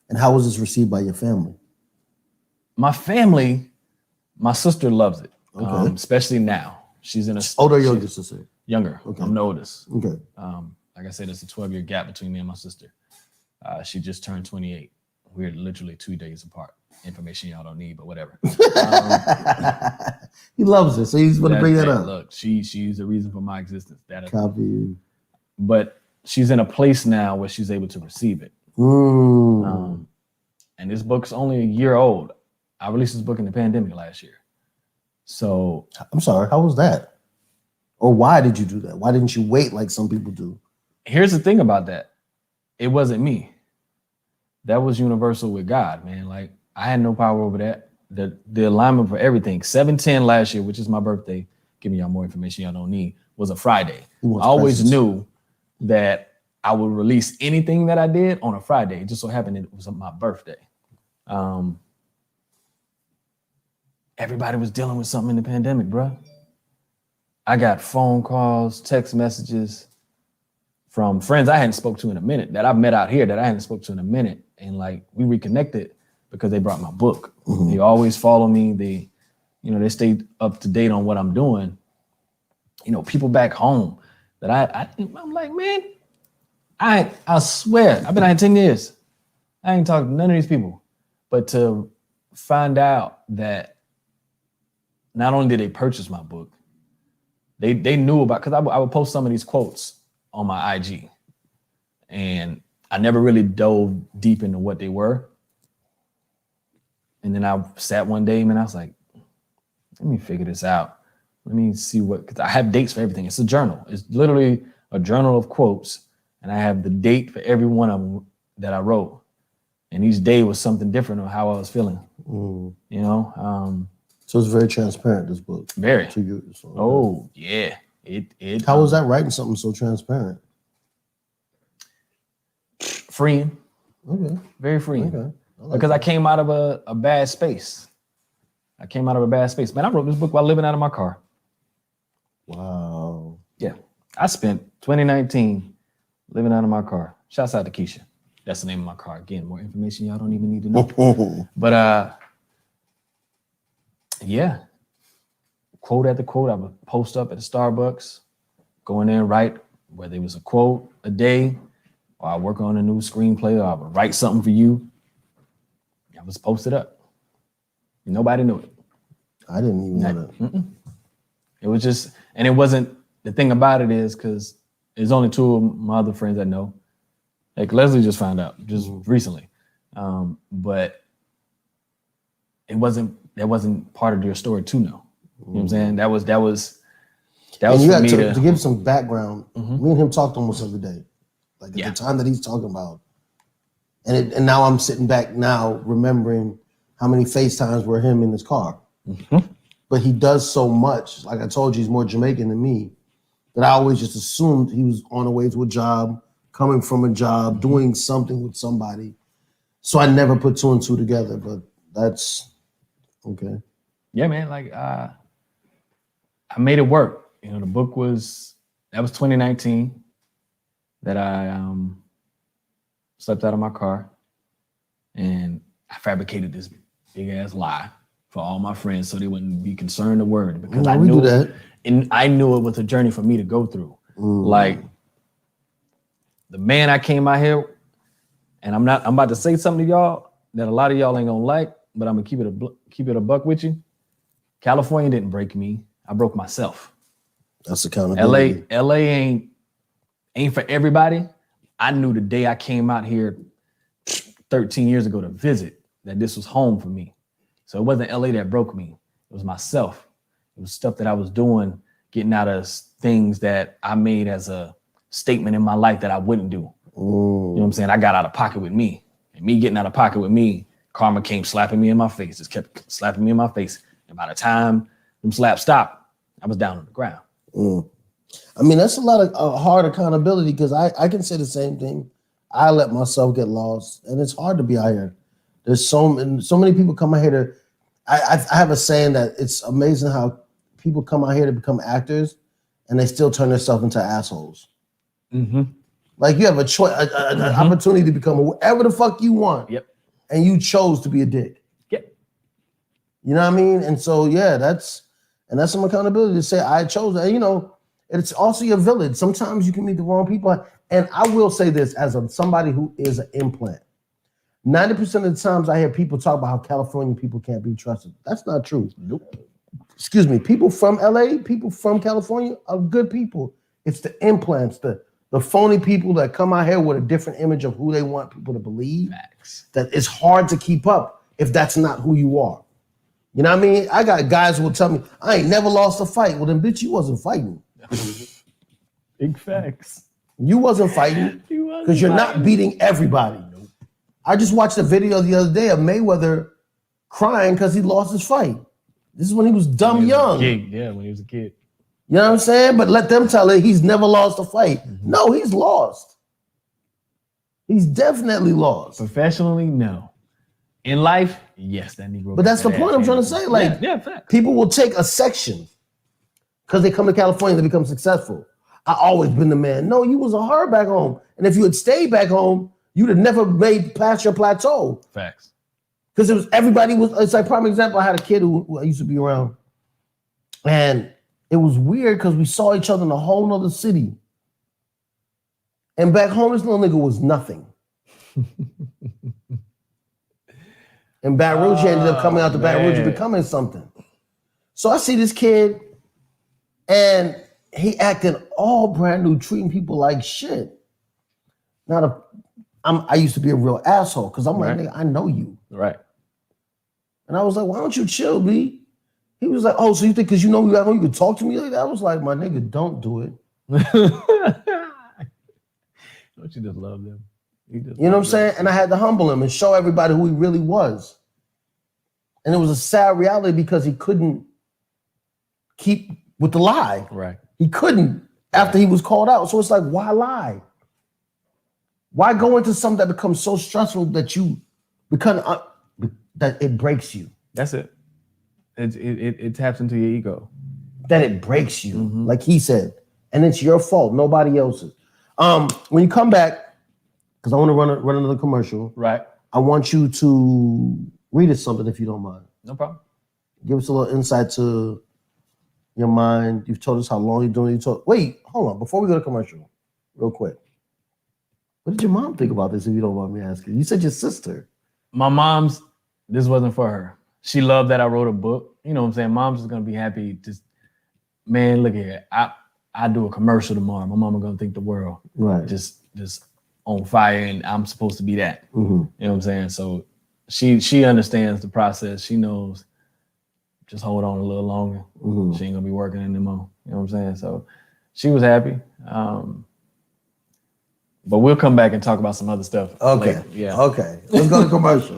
And how was this received by your family? My family, my sister loves it, Okay. especially now. She's in a Older or younger sister? Younger. Okay. I'm the oldest. Okay. Like I said, it's a 12-year gap between me and my sister. She just turned 28. We're literally 2 days apart. Information y'all don't need, but whatever. He loves it, so he's going to bring that up. Look, she's the reason for my existence. Copy. But she's in a place now where she's able to receive it. And this book's only a year old. I released this book in the pandemic last year. So I'm sorry, how was that? Or why did you do that? Why didn't you wait like some people do? Here's the thing about that. It wasn't me. That was universal with God, man. Like, I had no power over that. The alignment for everything. 7/10 last year, which is my birthday, giving y'all more information y'all don't need, was a Friday. I always knew that I would release anything that I did on a Friday. It just so happened it was my birthday. Everybody was dealing with something in the pandemic, bro. I got phone calls, text messages from friends I hadn't spoke to in a minute, that I've met out here that I hadn't spoke to in a minute. And like, we reconnected because they brought my book. They always follow me. They stayed up to date on what I'm doing. You know, people back home that I'm like, man, I swear, I've been out here 10 years. I ain't talked to none of these people. But to find out that not only did they purchase my book, they knew about, because I would post some of these quotes on my IG, and I never really dove deep into what they were. And then I sat one day, man, I was like, let me figure this out. Let me see because I have dates for everything. It's a journal. It's literally a journal of quotes, and I have the date for every one of them that I wrote. And each day was something different on how I was feeling. You know? So it's very transparent, this book. Very. To you. So, oh, yeah. It. How was that writing something so transparent? Freeing. Okay. Very freeing. Okay. Because I came out of a bad space. Man, I wrote this book while living out of my car. Wow. Yeah. I spent 2019 living out of my car. Shouts out to Keisha. That's the name of my car. Again, more information y'all don't even need to know. But yeah. Quote after quote, I would post up at the Starbucks, go in there and write, whether it was a quote a day, or I work on a new screenplay, or I would write something for you. I was posted up. Nobody knew it. I didn't even know that. It was just, and it wasn't, the thing about it is, because there's only two of my other friends that know. Like Leslie just found out just recently. But that wasn't part of your story to know. You know what I'm saying? That was And you for had me to give some background. Me and him talked almost every day. Like at Yeah. the time that he's talking about. And now I'm sitting back now remembering how many FaceTimes were him in his car. But he does so much. Like I told you, he's more Jamaican than me. That I always just assumed he was on the way to a job, coming from a job, doing something with somebody. So I never put two and two together, but that's okay. Yeah, man, like I made it work. You know, the book that was 2019 that I slept out of my car, and I fabricated this big ass lie for all my friends so they wouldn't be concerned a word, because I knew that. And I knew it was a journey for me to go through. Like the man I came out here, and I'm about to say something to y'all that a lot of y'all ain't gonna like, but I'm gonna keep it a buck with you. California didn't break me. I broke myself. That's accountability. LA ain't for everybody. I knew the day I came out here 13 years ago to visit that this was home for me. So it wasn't LA that broke me. It was myself. It was stuff that I was doing, getting out of things that I made as a statement in my life that I wouldn't do. You know what I'm saying? I got out of pocket with me. And me getting out of pocket with me, karma came slapping me in my face. Just kept slapping me in my face. And by the time them slaps stopped, I was down on the ground. I mean, that's a lot of hard accountability, because I can say the same thing. I let myself get lost, and it's hard to be out here. There's so many people come out here to, I have a saying that it's amazing how people come out here to become actors and they still turn themselves into assholes. Like you have a choice, an opportunity to become whatever the fuck you want. Yep. And you chose to be a dick. Yep. You know what I mean? And so, yeah, that's some accountability to say I chose that. You know, it's also your village. Sometimes you can meet the wrong people. And I will say this as somebody who is an implant. 90% of the times I hear people talk about how California people can't be trusted. That's not true. Nope. Excuse me. People from LA, people from California are good people. It's the implants, the phony people that come out here with a different image of who they want people to believe. Facts. That it's hard to keep up if that's not who you are. You know what I mean? I got guys who will tell me, I ain't never lost a fight. Well, then, bitch, you wasn't fighting. Big facts. You wasn't fighting because you're not beating everybody. I just watched a video the other day of Mayweather crying because he lost his fight. This is when he was dumb young. Yeah, when he was a kid. You know what I'm saying? But let them tell it he's never lost a fight. No, he's lost. He's definitely lost. Professionally, no. In life, yes, that Negro. But that's the point I'm trying to say. Like, fact. people will take a section because they come to California to become successful. I always been the man. No, you was a hard back home. And if you had stayed back home, you'd have never made past your plateau. Facts. Because it's like prime example. I had a kid who I used to be around. And it was weird because we saw each other in a whole nother city. And back home, this little nigga was nothing. And In Baton Rouge, he ended up coming out to Baton Rouge and becoming something. So I see this kid, and he acting all brand new, treating people like shit. Now, I used to be a real asshole because I'm like, nigga, I know you. Right. And I was like, why don't you chill, B? He was like, oh, so you think because you know me, you could talk to me like that? I was like, my nigga, don't do it. Don't you just love them? You know what I'm saying? And I had to humble him and show everybody who he really was. And it was a sad reality because he couldn't keep with the lie. Right. He couldn't after he was called out. So it's like, why lie? Why go into something that becomes so stressful that you become that it breaks you? That's it. It taps into your ego. That it breaks you, like he said, and it's your fault, nobody else's. When you come back, because I want to run another commercial. Right. I want you to read us something if you don't mind. No problem. Give us a little insight to your mind. You've told us how long you're doing it. Wait, hold on. Before we go to commercial, real quick. What did your mom think about this, if you don't mind me asking? You said your sister. My mom's, this wasn't for her. She loved that I wrote a book. You know what I'm saying? Mom's just going to be happy. Just, man, look here. I do a commercial tomorrow. My mama going to think the world. Right. Just on fire, and I'm supposed to be that. Mm-hmm. You know what I'm saying? So she understands the process. She knows just hold on a little longer. Mm-hmm. She ain't going to be working anymore. You know what I'm saying? So she was happy. But we'll come back and talk about some other stuff. Okay. Later. Yeah. Okay. Let's go to commercial.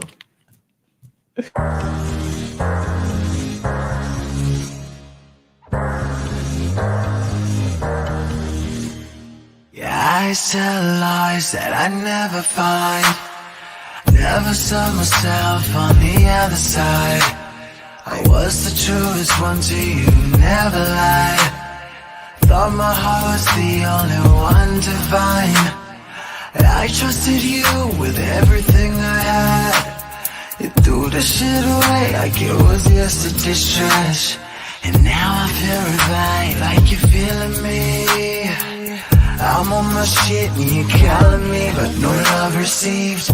Yeah, I tell lies that I never find. Never saw myself on the other side. I was the truest one to you, never lied. Thought my heart was the only one to find. I trusted you with everything I had. You threw the shit away like it was yesterday's trash. And now I feel revived like you're feeling me. I'm on my shit and you're calling me, but no love received.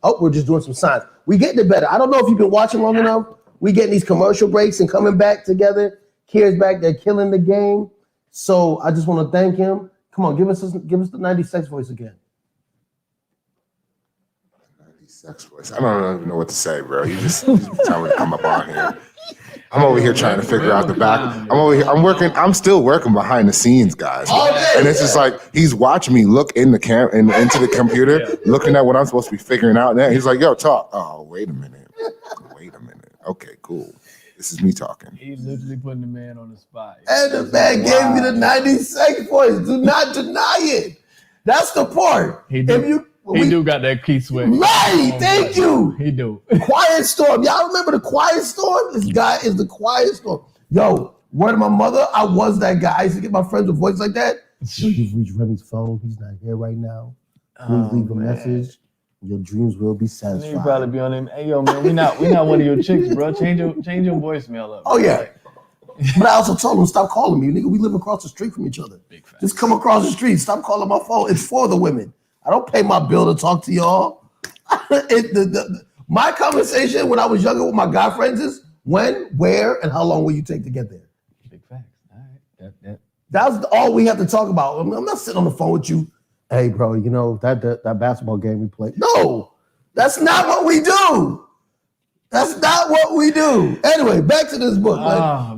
Oh, we're just doing some signs. We getting it better. I don't know if you've been watching long enough. We getting these commercial breaks and coming back together. Kier's back there killing the game. So I just want to thank him. Come on, give us the 96 voice again. 96 voice. I don't even know what to say, bro. You just tell me to come up on here. I'm over here trying to figure out the back. I'm over here. I'm still working behind the scenes, guys. And it's just like he's watching me look in the into the computer, looking at what I'm supposed to be figuring out. And he's like, "Yo, talk." Oh, wait a minute. Okay, cool. This is me talking. He's literally putting the man on the spot. And the man gave me the 96 voice. Do not deny it. That's the part. He do got that key sweat. Right, thank you. He do. Quiet Storm. Y'all remember the Quiet Storm? This guy is the Quiet Storm. Yo, word of my mother, I was that guy. I used to get my friends with voice like that. Yo, you've reached Remy's phone. He's not here right now. Please leave a message. Your dreams will be satisfied. You probably be on him. Hey, yo, man, we not one of your chicks, bro. Change your voicemail up. Oh, yeah. But I also told him, stop calling me. Nigga, we live across the street from each other. Big facts. Just come across the street. Stop calling my phone. It's for the women. I don't pay my bill to talk to y'all. My conversation when I was younger with my guy friends is when, where, and how long will you take to get there? Big facts. All right. That's all we have to talk about. I'm not sitting on the phone with you. Hey, bro, you know that basketball game we played. No, that's not what we do. That's not what we do. Anyway, back to this book.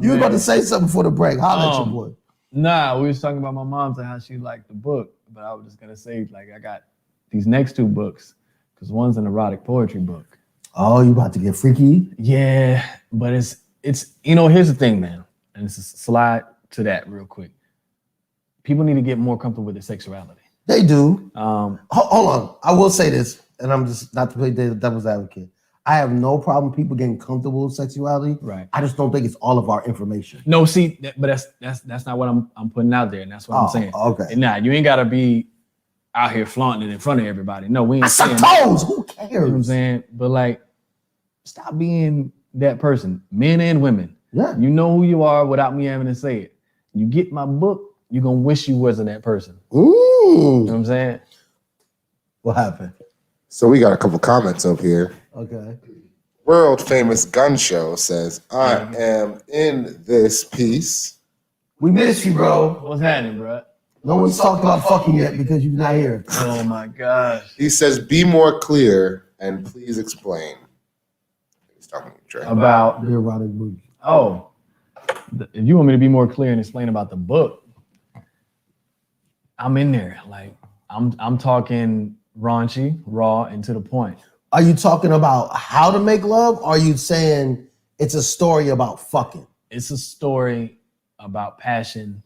You were about to say something before the break. Holla at your boy. Nah, we was talking about my mom and how she liked the book, but I was just gonna say, like, I got these next two books because one's an erotic poetry book. Oh, you about to get freaky? Yeah, but it's here's the thing, man, and it's a slide to that real quick. People need to get more comfortable with their sexuality. They do. Hold on. I will say this, and I'm just not to play the devil's advocate. I have no problem people getting comfortable with sexuality. Right. I just don't think it's all of our information. No, see, but that's not what I'm putting out there, and that's what I'm saying. Okay. And you ain't gotta be out here flaunting it in front of everybody. No, we ain't I saying suck toes. Who cares? You know what I'm saying? But like, stop being that person, men and women. Yeah. You know who you are without me having to say it. You get my book, you're gonna wish you wasn't that person. Ooh. You know what I'm saying? What happened? So we got a couple comments up here. Okay. World famous gun show says, I am in this piece. We miss you, bro. What's happening, bro? No one's talked about fucking yet because you're not here. Oh my gosh. He says, be more clear and please explain. He's talking to Trey. About The erotic movie. if you want me to be more clear and explain about the book, I'm in there. Like I'm talking raunchy, raw, and to the point. Are you talking about how to make love? Or are you saying it's a story about fucking? It's a story about passion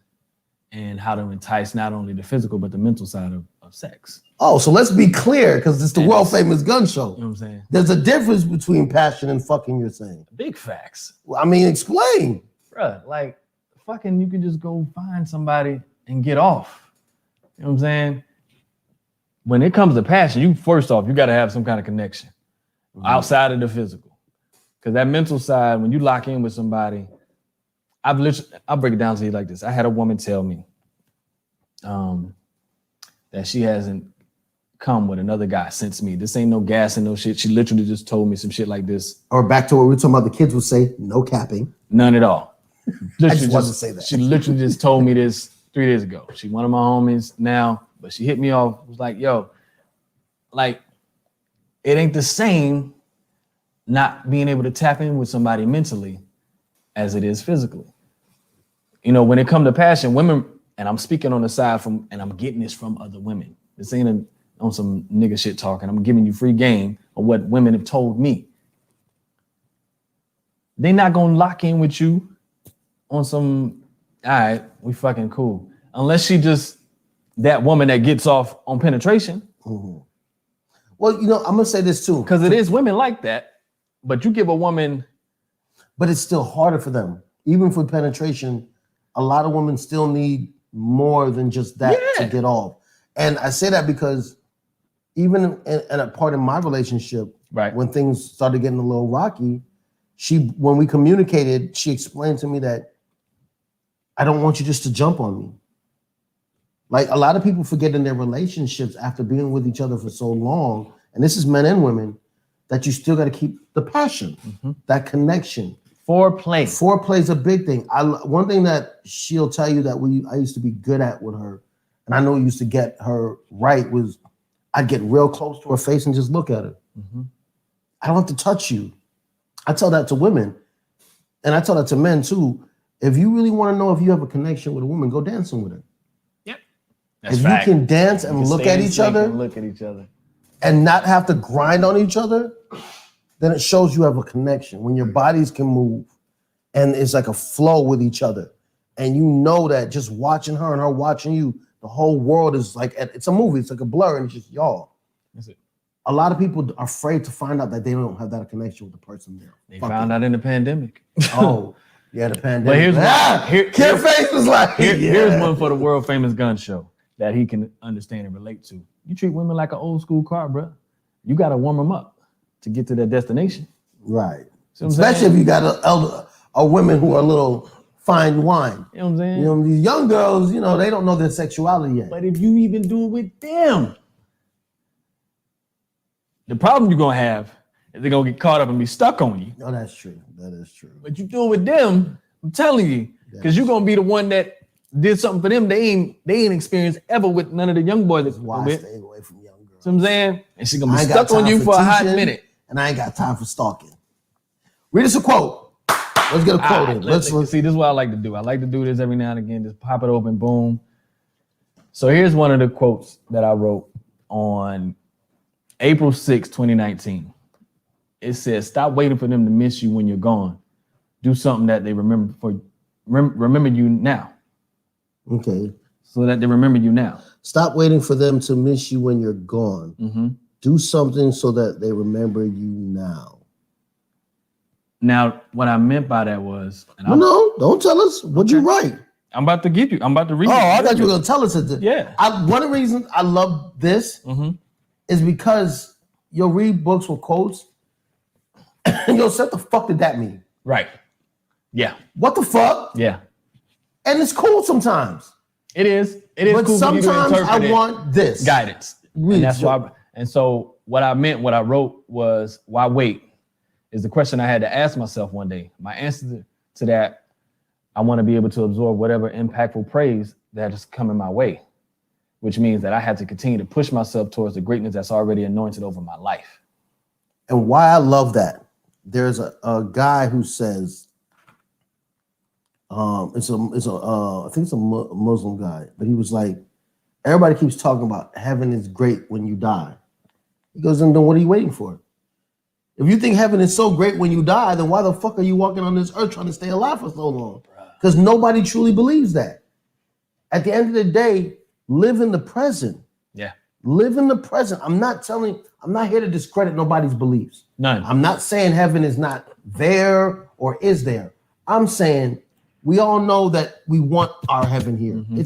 and how to entice not only the physical but the mental side of sex. Oh, so let's be clear, because it's the And world famous gun show. You know what I'm saying? There's a difference between passion and fucking, you're saying. Big facts. Well, I mean, explain. Bruh, like fucking you can just go find somebody and get off. You know what I'm saying? When it comes to passion, you first off, you got to have some kind of connection outside of the physical. Because that mental side, when you lock in with somebody, I'll break it down to you like this. I had a woman tell me that she hasn't come with another guy since me. This ain't no gas and no shit. She literally just told me some shit like this. Or back to what we were talking about, the kids would say, no capping. None at all. I just wanted to say that. She literally just told me this 3 days ago. She one of my homies now, but she hit me off. Was like, yo, like, it ain't the same not being able to tap in with somebody mentally as it is physically. You know, when it comes to passion, women, and I'm speaking on the side from, and I'm getting this from other women. This ain't on some nigga shit talking. I'm giving you free game of what women have told me. They not gonna lock in with you on some, all right, we fucking cool. Unless she just that woman that gets off on penetration. Mm-hmm. Well, you know, I'm gonna say this too. Because it is women like that, but you give a woman. But it's still harder for them. Even for penetration, a lot of women still need more than just that to get off. And I say that because even in a part of my relationship, Right. when things started getting a little rocky, when we communicated, she explained to me that I don't want you just to jump on me. Like, a lot of people forget in their relationships after being with each other for so long, and this is men and women, that you still got to keep the passion, that connection. Foreplay. Foreplay is a big thing. One thing that she'll tell you that I used to be good at with her, and I know it used to get her right, was I'd get real close to her face and just look at her. I don't have to touch you. I tell that to women, and I tell that to men too. If you really want to know if you have a connection with a woman, go dancing with her. Yep. That's If fact. you can dance and look at each other and not have to grind on each other, then it shows you have a connection. When your bodies can move and it's like a flow with each other, and you know that just watching her and her watching you, the whole world is like, it's a movie, it's like a blur, and it's just y'all. That's it. A lot of people are afraid to find out that they don't have that connection with the person there. They found out in the pandemic. Oh, yeah, the pandemic. But here's one. Kid Face was like, Here's one for the world famous gun show that he can understand and relate to. You treat women like an old school car, bro. You got to warm them up to get to their destination. Right. See what I'm Especially saying? if you got a women who are a little fine wine. You know what I'm saying? You know, these young girls, you know, they don't know their sexuality yet. But if you even do it with them, the problem you're going to have is they're going to get caught up and be stuck on you. No, that's true. That is true. But you do it with them, I'm telling you, because you're going to be the one that did something for them they ain't experienced ever with none of the young boys. That's why I stay away from young girls. See what I'm saying? And she's going to I be ain't got stuck on time you for a hot teaching, minute. And I ain't got time for stalking. Read us a quote. Let's get a quote in. Let's See, this is what I like to do. I like to do this every now and again. Just pop it open, boom. So here's one of the quotes that I wrote on April 6, 2019. It says, stop waiting for them to miss you when you're gone. Do something that they remember you now. Okay. So that they remember you now. Stop waiting for them to miss you when you're gone. Mm-hmm. Do something so that they remember you now. Now, what I meant by that was, and No, don't tell us. What'd you write? I'm about to give you. I'm about to read. Oh, I thought you were gonna tell us it. Yeah. One of the reasons I love this is because you'll read books with quotes and you'll say, what the fuck did that mean? Right. Yeah. What the fuck? Yeah. And it's cool sometimes. It is. It is But cool for you to sometimes interpret I it. want this Guidance. Read And that's your- why. And so what I wrote was, why wait? Is the question I had to ask myself one day. My answer to that, I want to be able to absorb whatever impactful praise that is coming my way, which means that I have to continue to push myself towards the greatness that's already anointed over my life. And why I love that, there's a guy who says, I think it's a Muslim guy, but he was like, everybody keeps talking about heaven is great when you die. He goes, and then what are you waiting for? If you think heaven is so great when you die, then why the fuck are you walking on this earth trying to stay alive for so long? Because nobody truly believes that. At the end of the day, live in the present. Yeah. Live in the present. I'm not here to discredit nobody's beliefs. None. I'm not saying heaven is not there or is there. I'm saying we all know that we want our heaven here. Mm-hmm.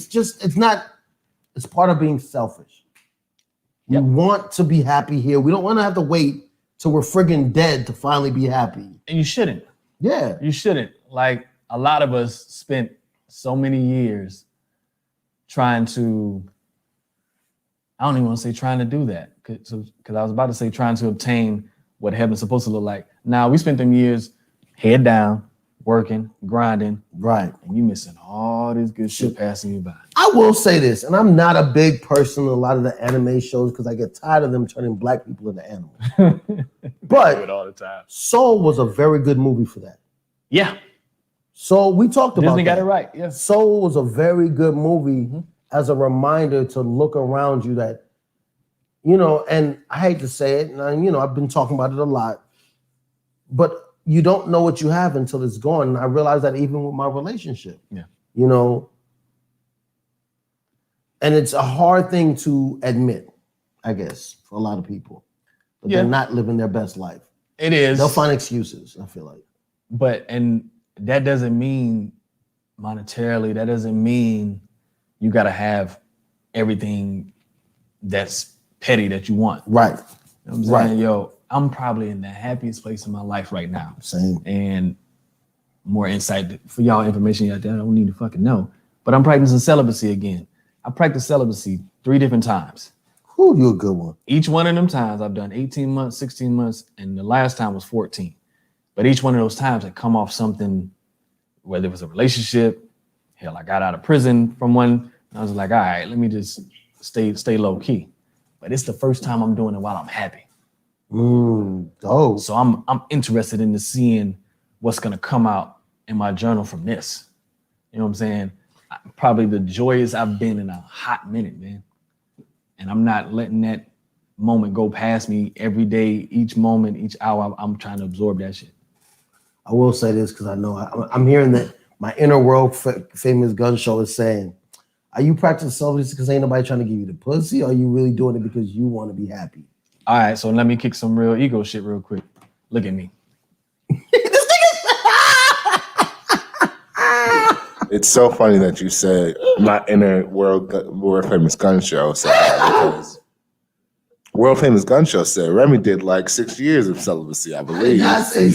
It's part of being selfish. Yep. We want to be happy here. We don't want to have to wait till we're friggin' dead to finally be happy. And you shouldn't. Yeah. You shouldn't. Like, a lot of us spent so many years trying to, I don't even want to say trying to do that, because I was about to say trying to obtain what heaven's supposed to look like. Now, we spent them years head down, working, grinding. Right. And you missing all this good shit passing you by. I will say this, and I'm not a big person in a lot of the anime shows because I get tired of them turning black people into animals. But Do it all the time. Soul was a very good movie for that. Yeah. So we talked about Disney got that. it right. Yeah. Soul was a very good movie as a reminder to look around you that, and I hate to say it, and I've been talking about it a lot, but you don't know what you have until it's gone. And I realized that even with my relationship. Yeah. And it's a hard thing to admit, I guess, for a lot of people. But they're not living their best life. It is. They'll find excuses, I feel like. And that doesn't mean monetarily, that doesn't mean you got to have everything that's petty that you want. Right. You know what I'm saying? Yo, I'm probably in the happiest place in my life right now. Same. And more insight for y'all, information out there, I don't need to fucking know. But I'm practicing celibacy again. I practiced celibacy 3 different times. Whew, you're a good one. Each one of them times I've done 18 months, 16 months, and the last time was 14. But each one of those times I come off something, whether it was a relationship, hell, I got out of prison from one. I was like, all right, let me just stay low key. But it's the first time I'm doing it while I'm happy. Dope. So I'm interested in seeing what's gonna come out in my journal from this. You know what I'm saying? Probably the joyous I've been in a hot minute, man. And I'm not letting that moment go past me every day, each moment, each hour. I'm trying to absorb that shit. I will say this because I know I'm hearing that my inner world famous gun show is saying, are you practicing celibacy because ain't nobody trying to give you the pussy, or are you really doing it because you want to be happy? All right, so let me kick some real ego shit real quick. Look at me. It's so funny that you said my inner world famous gun show said that, because World Famous Gun Show said Remy did like 6 years of celibacy, I believe. I say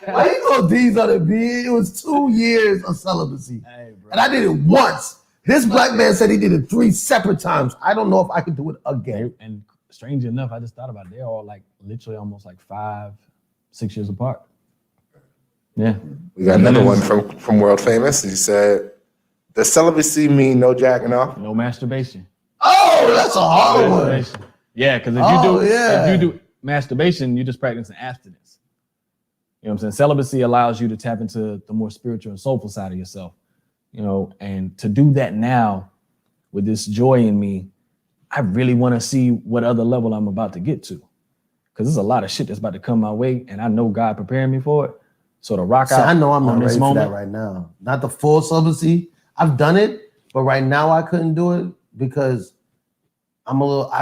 why you go D's on it, B? It was 2 years of celibacy. Hey, bro. And I did it once. This black man said he did it 3 separate times. I don't know if I could do it again. And strange enough, I just thought about it. They're all like literally almost like 5-6 years apart. Yeah. We got another one from World Famous. He said, does celibacy mean no jacking off? No masturbation. Oh, that's a hard one. Yeah, because if you do masturbation, you're just practicing abstinence. You know what I'm saying? Celibacy allows you to tap into the more spiritual and soulful side of yourself. And to do that now with this joy in me, I really want to see what other level I'm about to get to. Because there's a lot of shit that's about to come my way, and I know God preparing me for it. So to rock out. I know I'm not on this ready for moment that right now. Not the full celibacy. I've done it, but right now I couldn't do it because I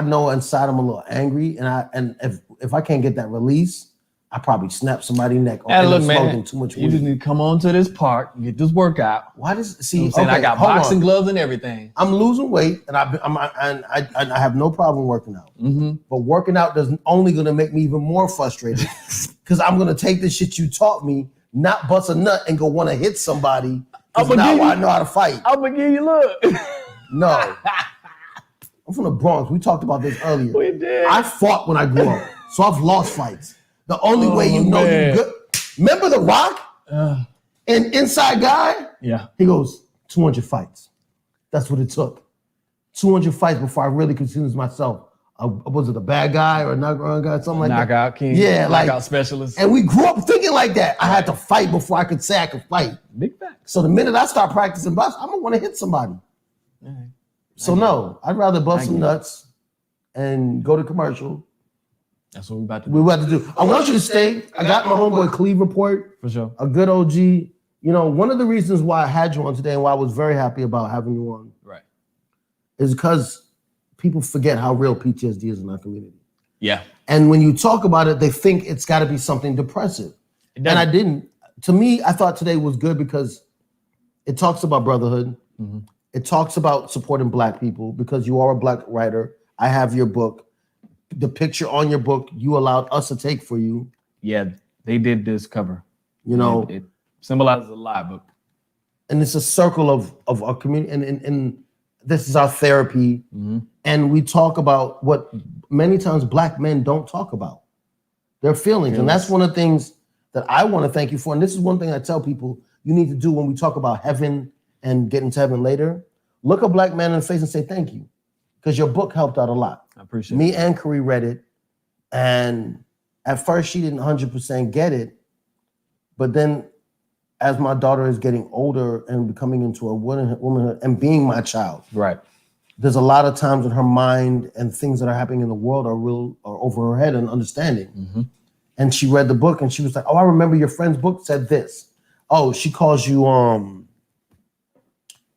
know inside I'm a little angry, and if I can't get that release, I probably snap somebody's neck. Hey, look, man, smoking too much weed. you just need to come on to this park and get this workout. Why does You know what I'm saying? I got boxing gloves and everything. I'm losing weight, and I have no problem working out. Mm-hmm. But working out doesn't only going to make me even more frustrated because I'm going to take the shit you taught me, not bust a nut, and go want to hit somebody. Because now I know how to fight. I'm gonna give you look. No. I'm from the Bronx. We talked about this earlier. We did. I fought when I grew up, so I've lost fights. The only way you know man. you're good. Remember The Rock? And Inside Guy? Yeah. He goes, 200 fights. That's what it took. 200 fights before I really considered myself. Was it a bad guy or a knockout guy? Something like that. Knockout king. Yeah, knockout specialist. And we grew up thinking like that. I had to fight before I could say I could fight. Big facts. So the minute I start practicing boxing, I'm gonna want to hit somebody. Right. So no, I'd rather bust some nuts and go to commercial. That's what we're about to do. We're about to do. I want you to stay. I got my homeboy Cleve report. For sure. A good OG. You know, one of the reasons why I had you on today and why I was very happy about having you on, Right, is because people forget how real PTSD is in our community. Yeah. And when you talk about it, they think it's got to be something depressive. And I didn't. To me, I thought today was good because it talks about brotherhood. Mm-hmm. It talks about supporting Black people because you are a Black writer. I have your book. The picture on your book you allowed us to take for you. Yeah, they did this cover. You know, it symbolizes a lot, but and it's a circle of our community, and this is our therapy. mm-hmm. And we talk about what many times Black men don't talk about, their feelings. And that's one of the things that I want to thank you for. And this is one thing I tell people you need to do when we talk about heaven and getting to heaven later. Look a Black man in the face and say thank you, because your book helped out a lot. I appreciate Me it. and Kari read it, and at first she didn't 100% get it, but then as my daughter is getting older and becoming into a womanhood and being my child, Right. there's a lot of times in her mind and things that are happening in the world are over her head and understanding. Mm-hmm. And she read the book and she was like, oh, I remember your friend's book said this. Oh, she calls you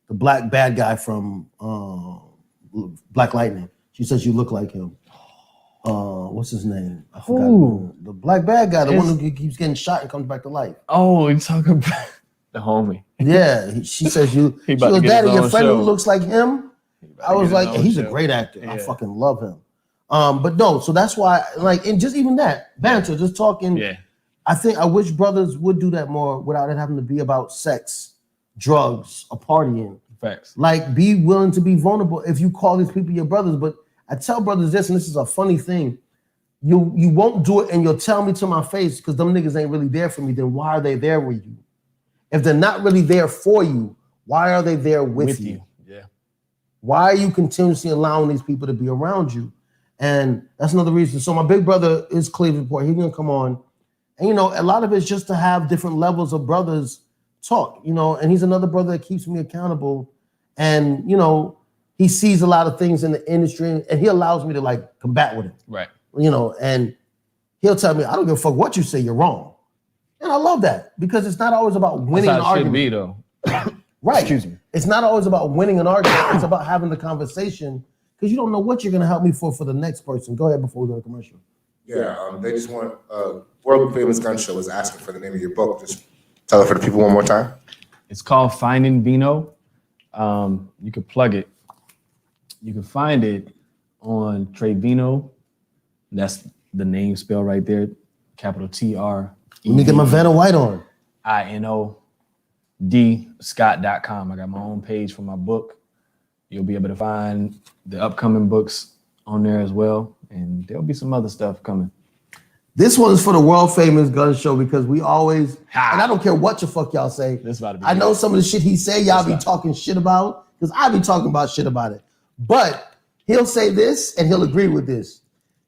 the black bad guy from Black Lightning. She says you look like him. What's his name? I forgot. Ooh. The black bad guy, the one who keeps getting shot and comes back to life. Oh, you're talking about the homie. Yeah, she says you. He She about to goes, get Daddy, his your own friend show. who looks like him. I was like, he's a great actor. Yeah. I fucking love him. But no, so that's why, like, and just even that banter, just talking. Yeah. I wish brothers would do that more without it having to be about sex, drugs, or partying. Facts. Like, be willing to be vulnerable if you call these people your brothers. But I tell brothers this, and this is a funny thing. You won't do it, and you'll tell me to my face because them niggas ain't really there for me. Then why are they there with you? If they're not really there for you, why are they there with you? Yeah. Why are you continuously allowing these people to be around you? And that's another reason. So my big brother is Cleveland Port. He's gonna come on. And you know, a lot of it's just to have different levels of brothers talk, you know, and he's another brother that keeps me accountable. And you know, he sees a lot of things in the industry and he allows me to like combat with it. Right. You know, and he'll tell me, I don't give a fuck what you say, you're wrong. And I love that because it's not always about winning an That's how it should argument. be, though. Right. Excuse me. It's not always about winning an argument. It's about having the conversation because you don't know what you're going to help me for the next person. Go ahead before we go to commercial. Yeah, they just want World Famous Gun Show is asking for the name of your book. Just tell it for the people one more time. It's called Finding Vino. You can plug it. You can find it on Treyvino. That's the name spell right there. Capital T-R. Let me get my Vanna White on. INOD.scott.com. I got my own page for my book. You'll be able to find the upcoming books on there as well. And there'll be some other stuff coming. This one's for the World Famous Gun Show because we always, and I don't care what the fuck y'all say. This about to be I know good. some of the shit he say, y'all be talking shit about because I be talking about shit about it. But he'll say this and he'll agree with this.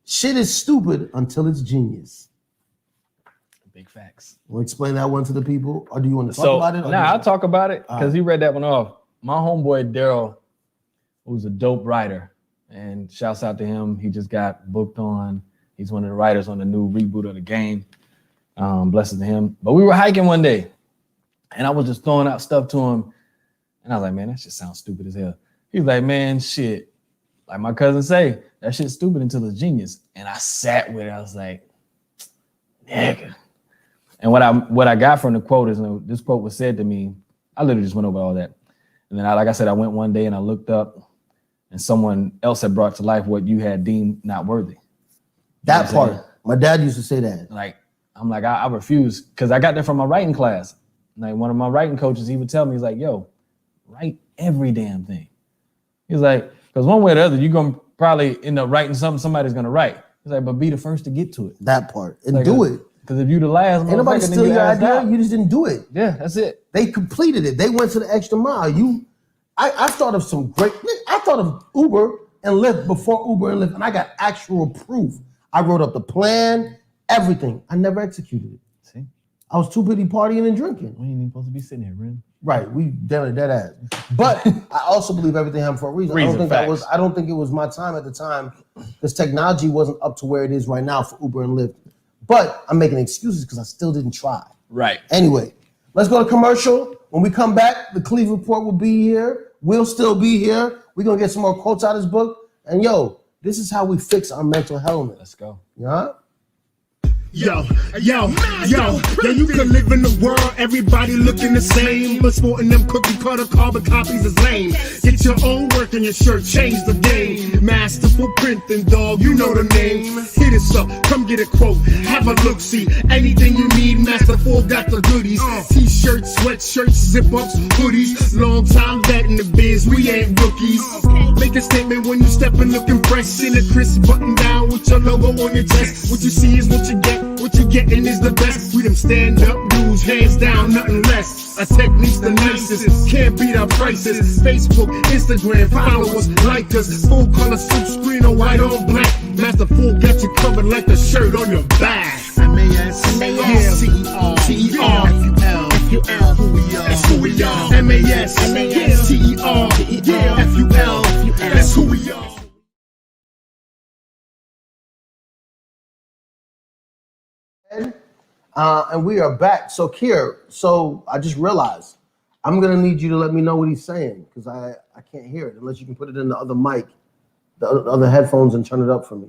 Shit is stupid until it's genius. Big facts. Want to explain that one to the people? Or do you want to talk about it? I'll talk about it because he read that one off. My homeboy Daryl, who's a dope writer, and shouts out to him. He just got booked on. He's one of the writers on the new reboot of the game. Blessings to him. But we were hiking one day, and I was just throwing out stuff to him, and I was like, man, that shit sounds stupid as hell. He's like, man, shit. Like my cousin say, that shit's stupid until it's genius. And I sat with it. I was like, nigga. And what I got from the quote is, this quote was said to me. I literally just went over all that. And then, like I said, I went one day and I looked up and someone else had brought to life what you had deemed not worthy. That part. My dad used to say that. Like, I'm like, I refuse because I got that from my writing class. Like one of my writing coaches, he would tell me, he's like, yo, write every damn thing. He's like, Because one way or the other, you're gonna probably end up writing something somebody's gonna write. It's like, but be the first to get to it. That part. And Like, do it. Because if you the last, Ain't nobody steal your idea. out. You just didn't do it. Yeah, that's it. They completed it. They went to the extra mile. I thought of some great. I thought of Uber and Lyft before Uber and Lyft, and I got actual proof. I wrote up the plan, everything. I never executed it. See, I was too busy partying and drinking. we ain't even supposed to be sitting here, man. Right, we dead ass. But I also believe everything happened for a reason. I don't think it was my time at the time because technology wasn't up to where it is right now for Uber and Lyft. But I'm making excuses because I still didn't try. Right. Anyway, let's go to commercial. When we come back, the Cleve Report will be here. We'll still be here. We're gonna get some more quotes out of this book. And yo, this is how we fix our mental health. Let's go. Yeah. Yo, you can live in the world, everybody looking the same, but sporting them cookie cutter carbon copies is lame. Get your own work and your shirt, change the game. Masterful printing, dog, you know the name. Hit us up, come get a quote, have a look, see anything you need, Masterful got the goodies. T-shirts, sweatshirts, zip-ups, hoodies, long time vet in the biz, we ain't rookies. Make a statement when you step and looking fresh in a crisp button down with your logo on your chest. What you see is what you get. What you getting is the best. We them stand up dudes, hands down, nothing less. Our technique's the nicest, can't beat our prices. Facebook, Instagram, follow us, like us. Full color suit screen or white on black. Masterful got you covered like the shirt on your back. M-A-S-C-E-R, F-U-L, who we are. That's who we are. M-A-S-C-E-R, F-U-L, that's who we are. And we are back. So Kier, I just realized I'm gonna need you to let me know what he's saying because I can't hear it unless you can put it in the other mic, the other headphones, and turn it up for me.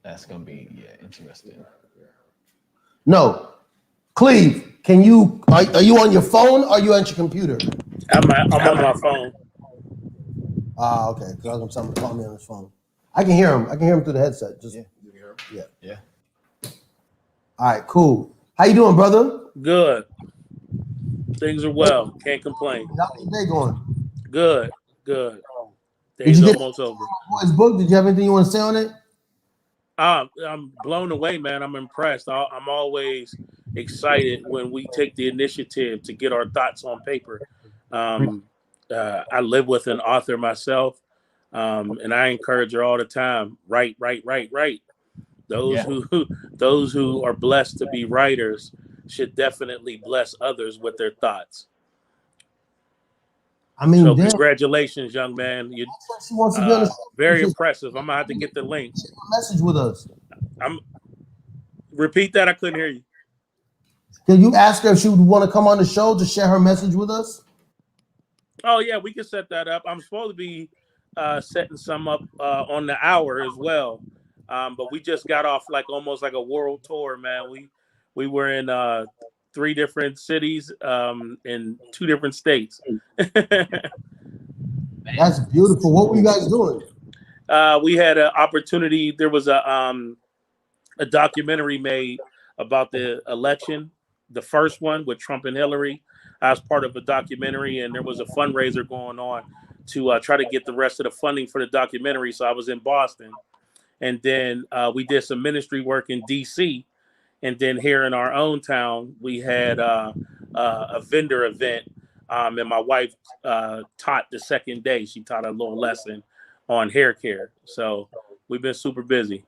That's gonna be interesting. No, Cleve, can you? Are you on your phone? Or are you on your computer? I'm on my phone. Okay. Because I'm someone call me on his phone. I can hear him. I can hear him through the headset. Just yeah. All right, cool. How you doing, brother? Good. Things are well. Can't complain. How's your day going? Good. Day's almost over. His book. Did you have anything you want to say on it? I'm blown away, man. I'm impressed. I'm always excited when we take the initiative to get our thoughts on paper. I live with an author myself, and I encourage her all the time. Write. Those who are blessed to be writers should definitely bless others with their thoughts. I mean, so congratulations, young man. You she wants to be on the very impressive. I'm gonna have to get the link. Share a message with us. Repeat that. I couldn't hear you. Can you ask her if she would want to come on the show to share her message with us? Oh yeah, we can set that up. I'm supposed to be setting some up on the hour as well. But we just got off almost like a world tour, man. We were in 3 different cities in 2 different states. That's beautiful. What were you guys doing? We had an opportunity. There was a documentary made about the election, the first one with Trump and Hillary. I was part of a documentary, and there was a fundraiser going on to try to get the rest of the funding for the documentary. So I was in Boston. And then we did some ministry work in D.C. And then here in our own town, we had a vendor event. And my wife taught the second day. She taught a little lesson on hair care. So we've been super busy.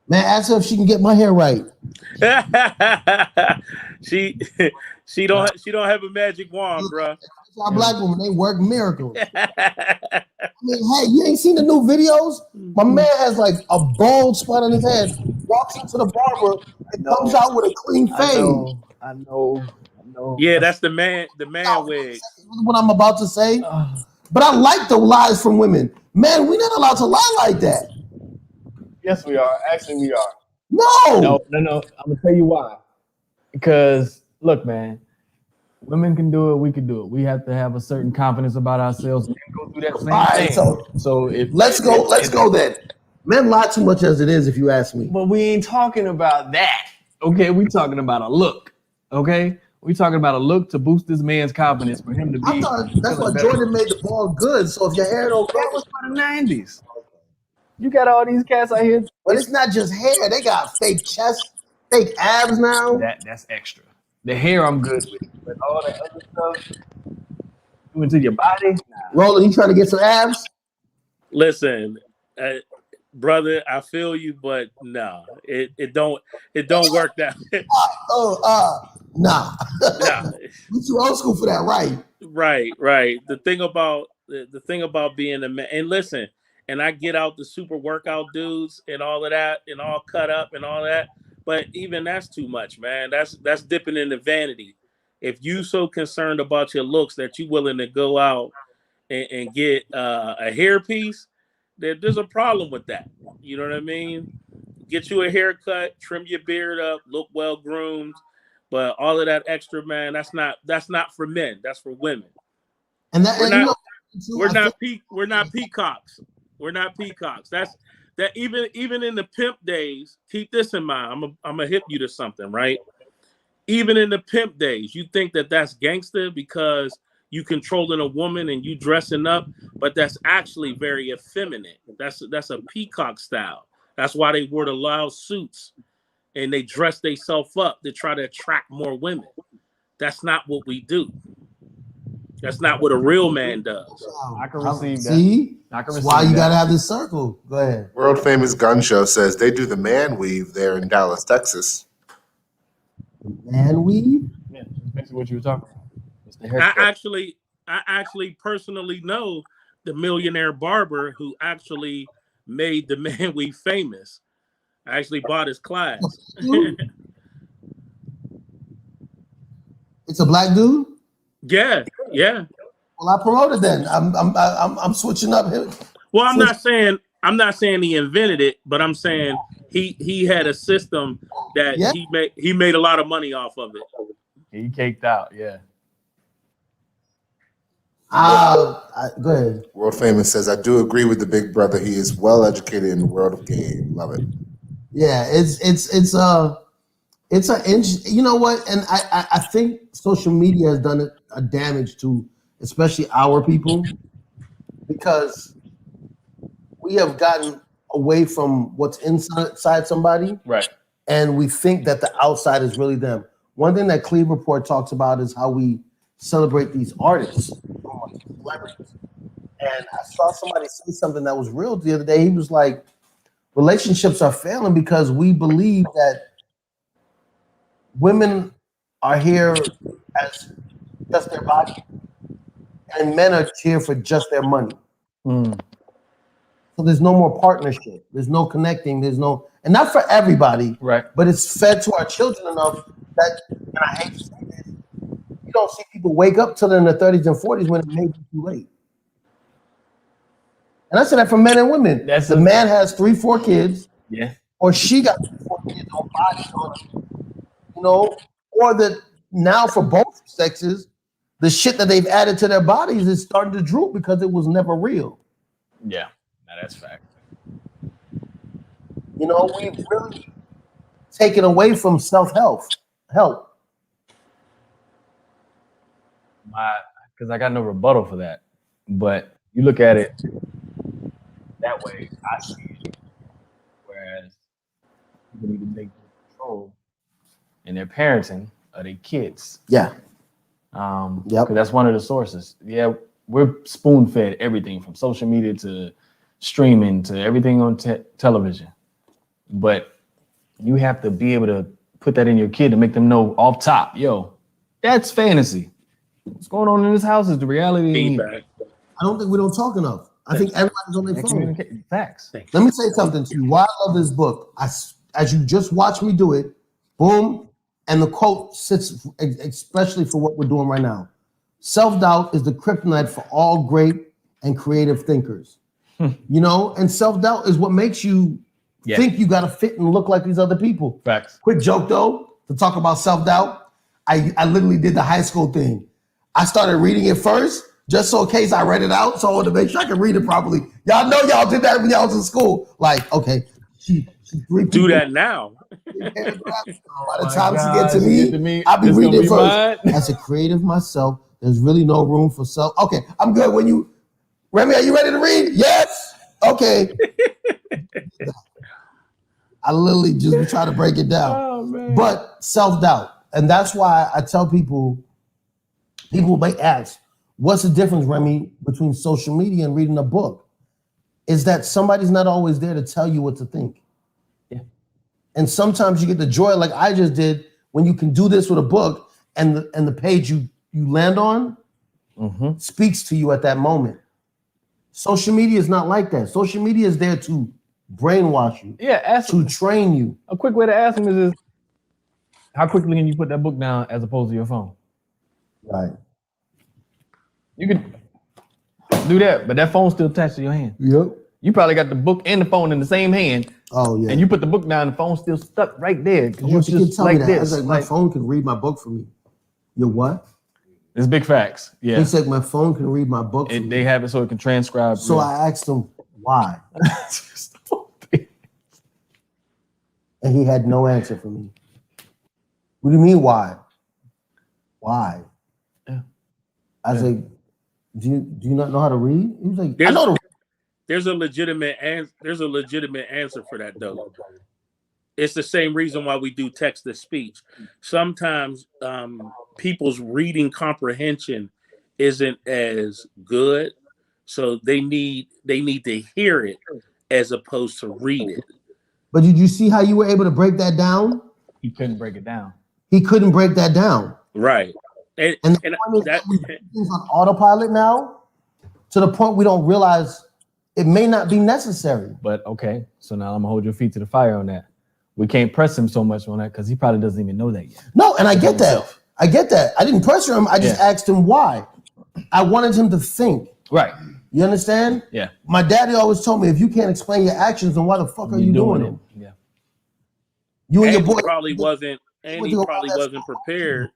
Man, ask her if she can get my hair right. she don't have a magic wand, bro. Our black women, they work miracles. I mean, hey, you ain't seen the new videos? My man has like a bald spot on his head, walks into the barber, and comes out with a clean fade. I know. Yeah, that's the man wig. What I'm about to say. But I like the lies from women. Man, we're not allowed to lie like that. Yes, we are. Actually, we are. No. I'm gonna tell you why. Because look, man, women can do it. We can do it. We have to have a certain confidence about ourselves and go through that same thing. So if let's go then. Men lie too much as it is, if you ask me. But we ain't talking about that. Okay, we talking about a look. Okay, We talking about a look to boost this man's confidence for him to be. I thought that's why feeling better. Jordan made the ball good. So if your hair don't That grow, was for the 90s. You got all these cats out here. but it's not just hair. They got fake chest, fake abs now. That's extra. The hair I'm good with, but all that other stuff doing to your body. Nah. Roland, you trying to get some abs? Listen, brother, I feel you, but no, it don't work that way. Nah. Nah. You too old school for that, right? Right. The thing about being a man, and listen, and I get out the super workout dudes and all of that, and all cut up and all that, but even that's too much, man. That's dipping into vanity. If you so concerned about your looks that you willing to go out and get a hairpiece, there's a problem with that. You know what I mean? Get you a haircut, trim your beard up, look well groomed, but all of that extra, man, that's not for men. That's for women. And that We're not peacocks. We're not peacocks. That even in the pimp days, keep this in mind. I'm gonna hip you to something, right? Even in the pimp days, you think that that's gangster because you controlling a woman and you dressing up, but that's actually very effeminate. That's a peacock style. That's why they wore the loud suits and they dress themselves up to try to attract more women. That's not what we do. That's not what a real man does. I can receive that. See? I can That's receive why you that. gotta have this circle. Go ahead. World famous gun show says they do the man weave there in Dallas, Texas. Man weave? Yeah, that's basically what you were talking about. It's the I haircut. actually personally know the millionaire barber who actually made the man weave famous. I actually bought his class. It's a black dude? Yeah. Well, I promoted then. I'm switching up here. Well, I'm not saying he invented it, but I'm saying he had a system that he made a lot of money off of it. He caked out, yeah. Go ahead. World famous says, I do agree with the big brother. He is well educated in the world of game. Love it. Yeah, it's you know what? And I think social media has done a damage to especially our people because we have gotten away from what's inside somebody. Right. And we think that the outside is really them. One thing that Cleve Report talks about is how we celebrate these artists, celebrities. And I saw somebody say something that was real the other day. He was like, relationships are failing because we believe that women are here as just their body and men are here for just their money. So there's no more partnership. There's no connecting. There's no, and not for everybody, Right. but it's fed to our children enough that, and I hate to say this, you don't see people wake up till they're in their 30s and 40s when it may be too late. And I say that for men and women. That's the man has 3-4 kids, Yeah. or she got 3-4 kids on bodies on her, you know, or that now for both sexes, the shit that they've added to their bodies is starting to droop because it was never real. Yeah. Now that's fact. You know, we've really taken away from self-help. Because I got no rebuttal for that. But you look at it that way, I see it. Whereas people need to take control in their parenting of their kids. Yeah. Because that's one of the sources. Yeah, we're spoon-fed everything from social media to streaming to everything on television. But you have to be able to put that in your kid to make them know off top, yo, that's fantasy. What's going on in this house is the reality. Feedback. I don't think we don't talk enough. I think everybody's on their phone. Facts. Let me say something to you. Why I love this book, as you just watch me do it, boom, and the quote sits especially for what we're doing right now. Self-doubt is the kryptonite for all great and creative thinkers. You know, and self-doubt is what makes you think you got to fit and look like these other people. Facts. Quick joke though, to talk about self-doubt. I literally did the high school thing. I started reading it first, just so in case I read it out, so I wanted to make sure I could read it properly. Y'all know y'all did that when y'all was in school. Like, okay, she 3 people. Do that now. By the time she gets to me, I'll be reading it first. As a creative myself, there's really no room for self. Okay, I'm good. When you, Remy, are you ready to read? Yes. Okay. I literally just try to break it down. But self-doubt. And that's why I tell people may ask, what's the difference, Remy, between social media and reading a book? Is that somebody's not always there to tell you what to think. Yeah. And sometimes you get the joy, like I just did, when you can do this with a book and the page you land on speaks to you at that moment. Social media is not like that. Social media is there to brainwash you. Yeah, to train you. A quick way to ask them is how quickly can you put that book down as opposed to your phone? Right. You can do that, but that phone's still attached to your hand. Yep. You probably got the book and the phone in the same hand. Oh yeah. And you put the book down, the phone's still stuck right there. You just like this. I was like, my phone can read my book for me. Your what? It's big facts. Yeah. He said my phone can read my book. They have it so it can transcribe. So I asked him why. And he had no answer for me. What do you mean why? Why? Yeah. I was like, do you not know how to read? He was like, I know to read. There's a legitimate answer for that though. It's the same reason why we do text to speech. Sometimes people's reading comprehension isn't as good, so they need to hear it as opposed to read it. But did you see how you were able to break that down? He couldn't break it down. He couldn't break that down. Right. And that we do things on autopilot now to the point we don't realize it may not be necessary. But okay, so now I'm gonna hold your feet to the fire on that. We can't press him so much on that because he probably doesn't even know that yet. No, and I get that. I didn't pressure him. I just asked him why. I wanted him to think. Right. You understand? Yeah. My daddy always told me, if you can't explain your actions, then why the fuck are you doing them? Yeah. You and your boy probably wasn't prepared.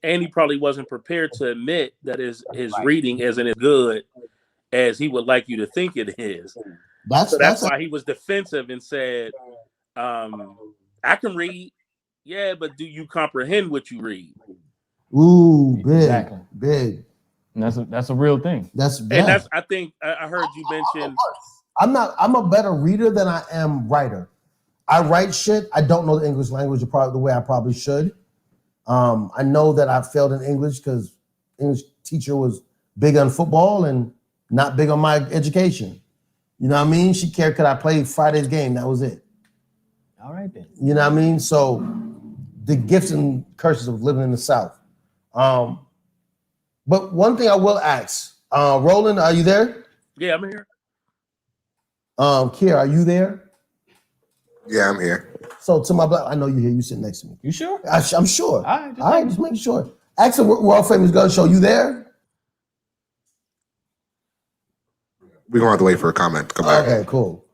And he probably wasn't prepared to admit that his reading isn't as good as he would like you to think it is. That's why he was defensive and said, I can read, yeah, but do you comprehend what you read? Ooh, big, big. And that's a real thing. I think I heard you mention. I'm a better reader than I am writer. I write shit. I don't know the English language the way I probably should. I know that I failed in English because English teacher was big on football and not big on my education. You know what I mean? She cared could I play Friday's game. That was it. All right then. You know what I mean? So the gifts and curses of living in the South. But one thing I will ask, Roland, are you there? Yeah, I'm here. Kier, are you there? Yeah, I'm here. So to my black, I know you're here. You sit next to me. You sure? I'm sure. All right, just making sure. Ask a world famous gun show. You there? We're gonna have to wait for a comment to come back. Okay, cool.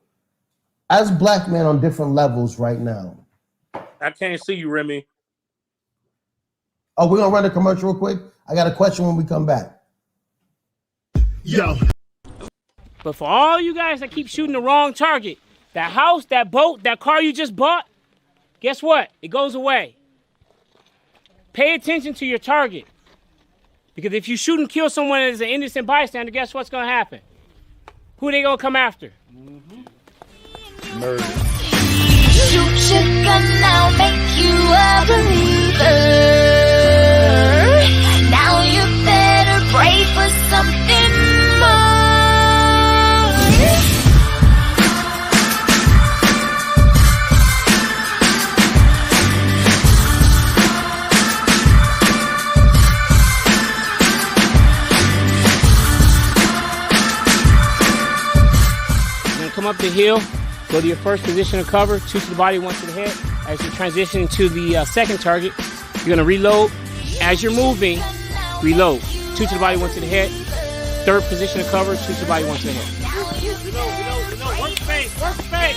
As black men on different levels right now. I can't see you, Remy. Oh, we're gonna run a commercial real quick. I got a question when we come back. Yo. But for all you guys that keep shooting the wrong target, that house, that boat, that car you just bought, guess what? It goes away. Pay attention to your target. Because if you shoot and kill someone as an innocent bystander, guess what's gonna happen? Who they gonna come after? Murder. Shoot your gun now, make you a believer. Now you better pray for something more. You're gonna come up the hill. Go to your first position of cover, 2 to the body, 1 to the head. As you transition to the second target, you're gonna reload. As you're moving, reload. 2 to the body, 1 to the head. Third position of cover, 2 to the body, 1 to the head. Reload. Work space, work space.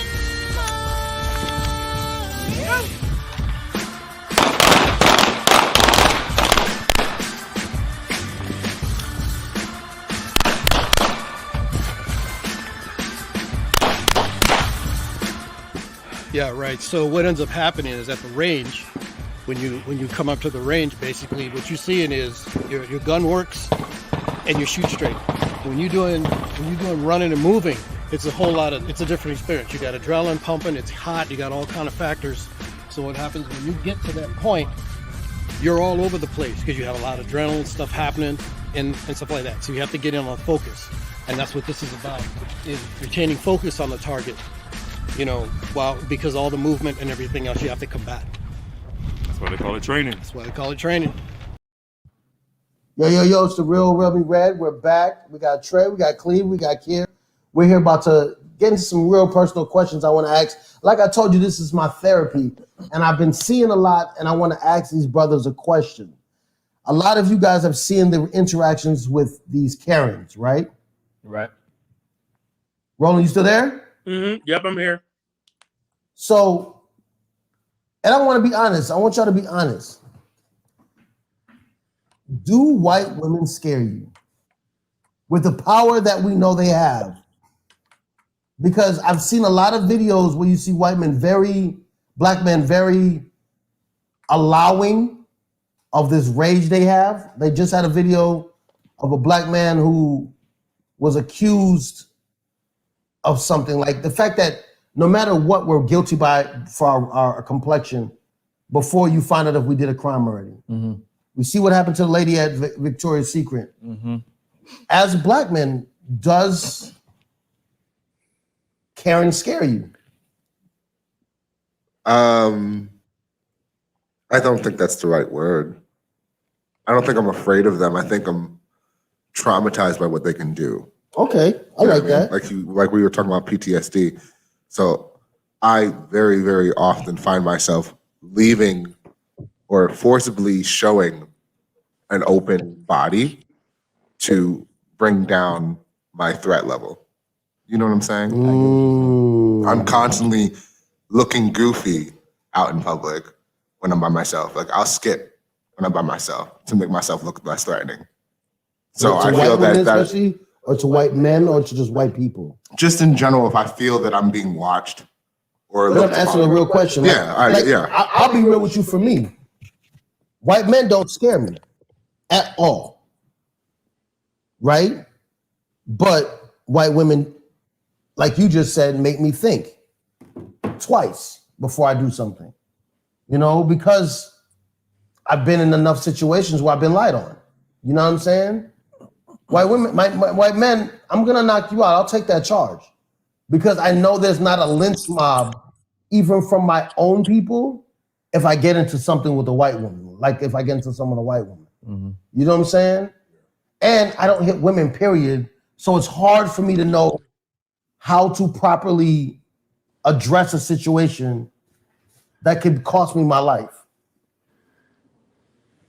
Yeah, right. So what ends up happening is at the range, when you come up to the range, basically what you're seeing is your gun works and you shoot straight. When you're doing running and moving, it's a different experience. You got adrenaline pumping, it's hot, you got all kind of factors. So what happens when you get to that point, you're all over the place because you have a lot of adrenaline stuff happening and stuff like that. So you have to get in on focus. And that's what this is about, is retaining focus on the target, because all the movement and everything else you have to combat. That's why they call it training. That's why they call it training. Yo, it's the real Ruby Red. We're back. We got Trey, we got Cleve, we got Kier. We're here about to get into some real personal questions I want to ask. Like I told you, this is my therapy, and I've been seeing a lot, and I want to ask these brothers a question. A lot of you guys have seen the interactions with these Karens, right? Right. Roland, you still there? Mm-hmm. Yep, I'm here. So, and I want to be honest. I want y'all to be honest. Do white women scare you? With the power that we know they have? Because I've seen a lot of videos where you see black men very allowing of this rage they have. They just had a video of a black man who was accused of something, like the fact that no matter what we're guilty by for our complexion, before you find out if we did a crime already. Mm-hmm. We see what happened to the lady at Victoria's Secret. Mm-hmm. As black men, does Karen scare you? I don't think that's the right word. I don't think I'm afraid of them. I think I'm traumatized by what they can do. Okay, I like that. Like we were talking about PTSD. So I very, very often find myself leaving or forcibly showing an open body to bring down my threat level. You know what I'm saying? I'm constantly looking goofy out in public when I'm by myself. Like I'll skip when I'm by myself to make myself look less threatening. So I feel that or to white men, or to just white people? Just in general, if I feel that I'm being watched or I'm answering a real question. I'll be real with you. For me, white men don't scare me at all, right? But white women, like you just said, make me think twice before I do something. Because I've been in enough situations where I've been lied on. You know what I'm saying? White women, white men, I'm gonna knock you out. I'll take that charge because I know there's not a lynch mob, even from my own people, if I get into something with a white woman. Like if I get into something with a white woman, You know what I'm saying? And I don't hit women, period. So it's hard for me to know how to properly address a situation that could cost me my life.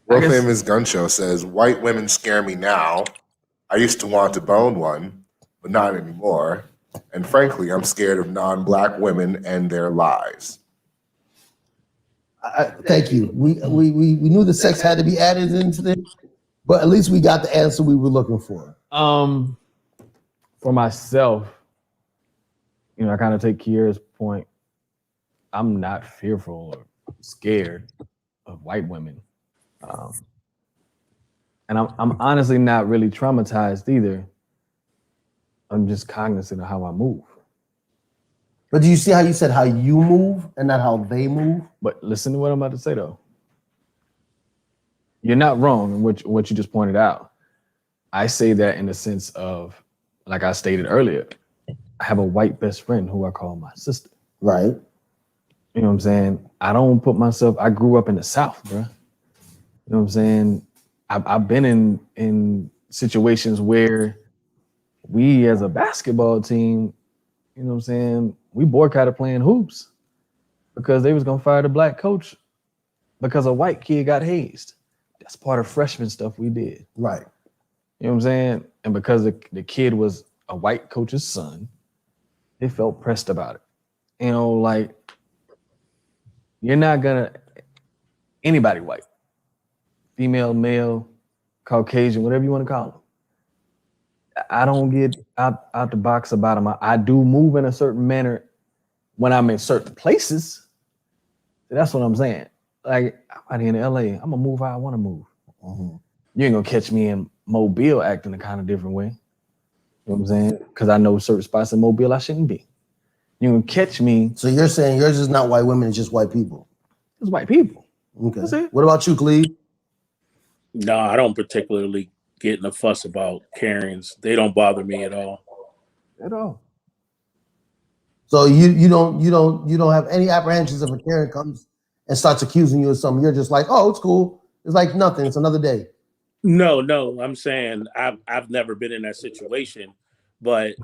World Famous Gun Show says, white women scare me now. I used to want to bone one, but not anymore. And frankly, I'm scared of non-black women and their lies. Thank you. We knew the sex had to be added into this, but at least we got the answer we were looking for. For myself, I kind of take Kiera's point. I'm not fearful or scared of white women. And I'm honestly not really traumatized either. I'm just cognizant of how I move. But do you see how you said how you move and not how they move? But listen to what I'm about to say though. You're not wrong in what you just pointed out. I say that in the sense of, like I stated earlier, I have a white best friend who I call my sister. Right. You know what I'm saying? I don't put myself, I grew up in the South, bro. You know what I'm saying? I've been in situations where we as a basketball team, you know what I'm saying, we boycotted playing hoops because they was gonna fire the black coach because a white kid got hazed. That's part of freshman stuff we did. Right. You know what I'm saying? And because the kid was a white coach's son, they felt pressed about it. Like, you're not gonna, anybody white, female, male, Caucasian, whatever you want to call them. I don't get out the box about them. I do move in a certain manner when I'm in certain places, that's what I'm saying. Like, I'm out here in LA, I'm gonna move how I want to move. Mm-hmm. You ain't gonna catch me in Mobile acting a kind of different way. You know what I'm saying? Because I know certain spots in Mobile I shouldn't be. You can catch me. So you're saying yours is not white women, it's just white people. It's white people. Okay. That's it. What about you, Cleve? No, I don't particularly get in a fuss about Karens. They don't bother me at all. At all. So you don't have any apprehensions if a Karen comes and starts accusing you of something. You're just like, oh, it's cool. It's like nothing. It's another day. No, I'm saying I've never been in that situation, but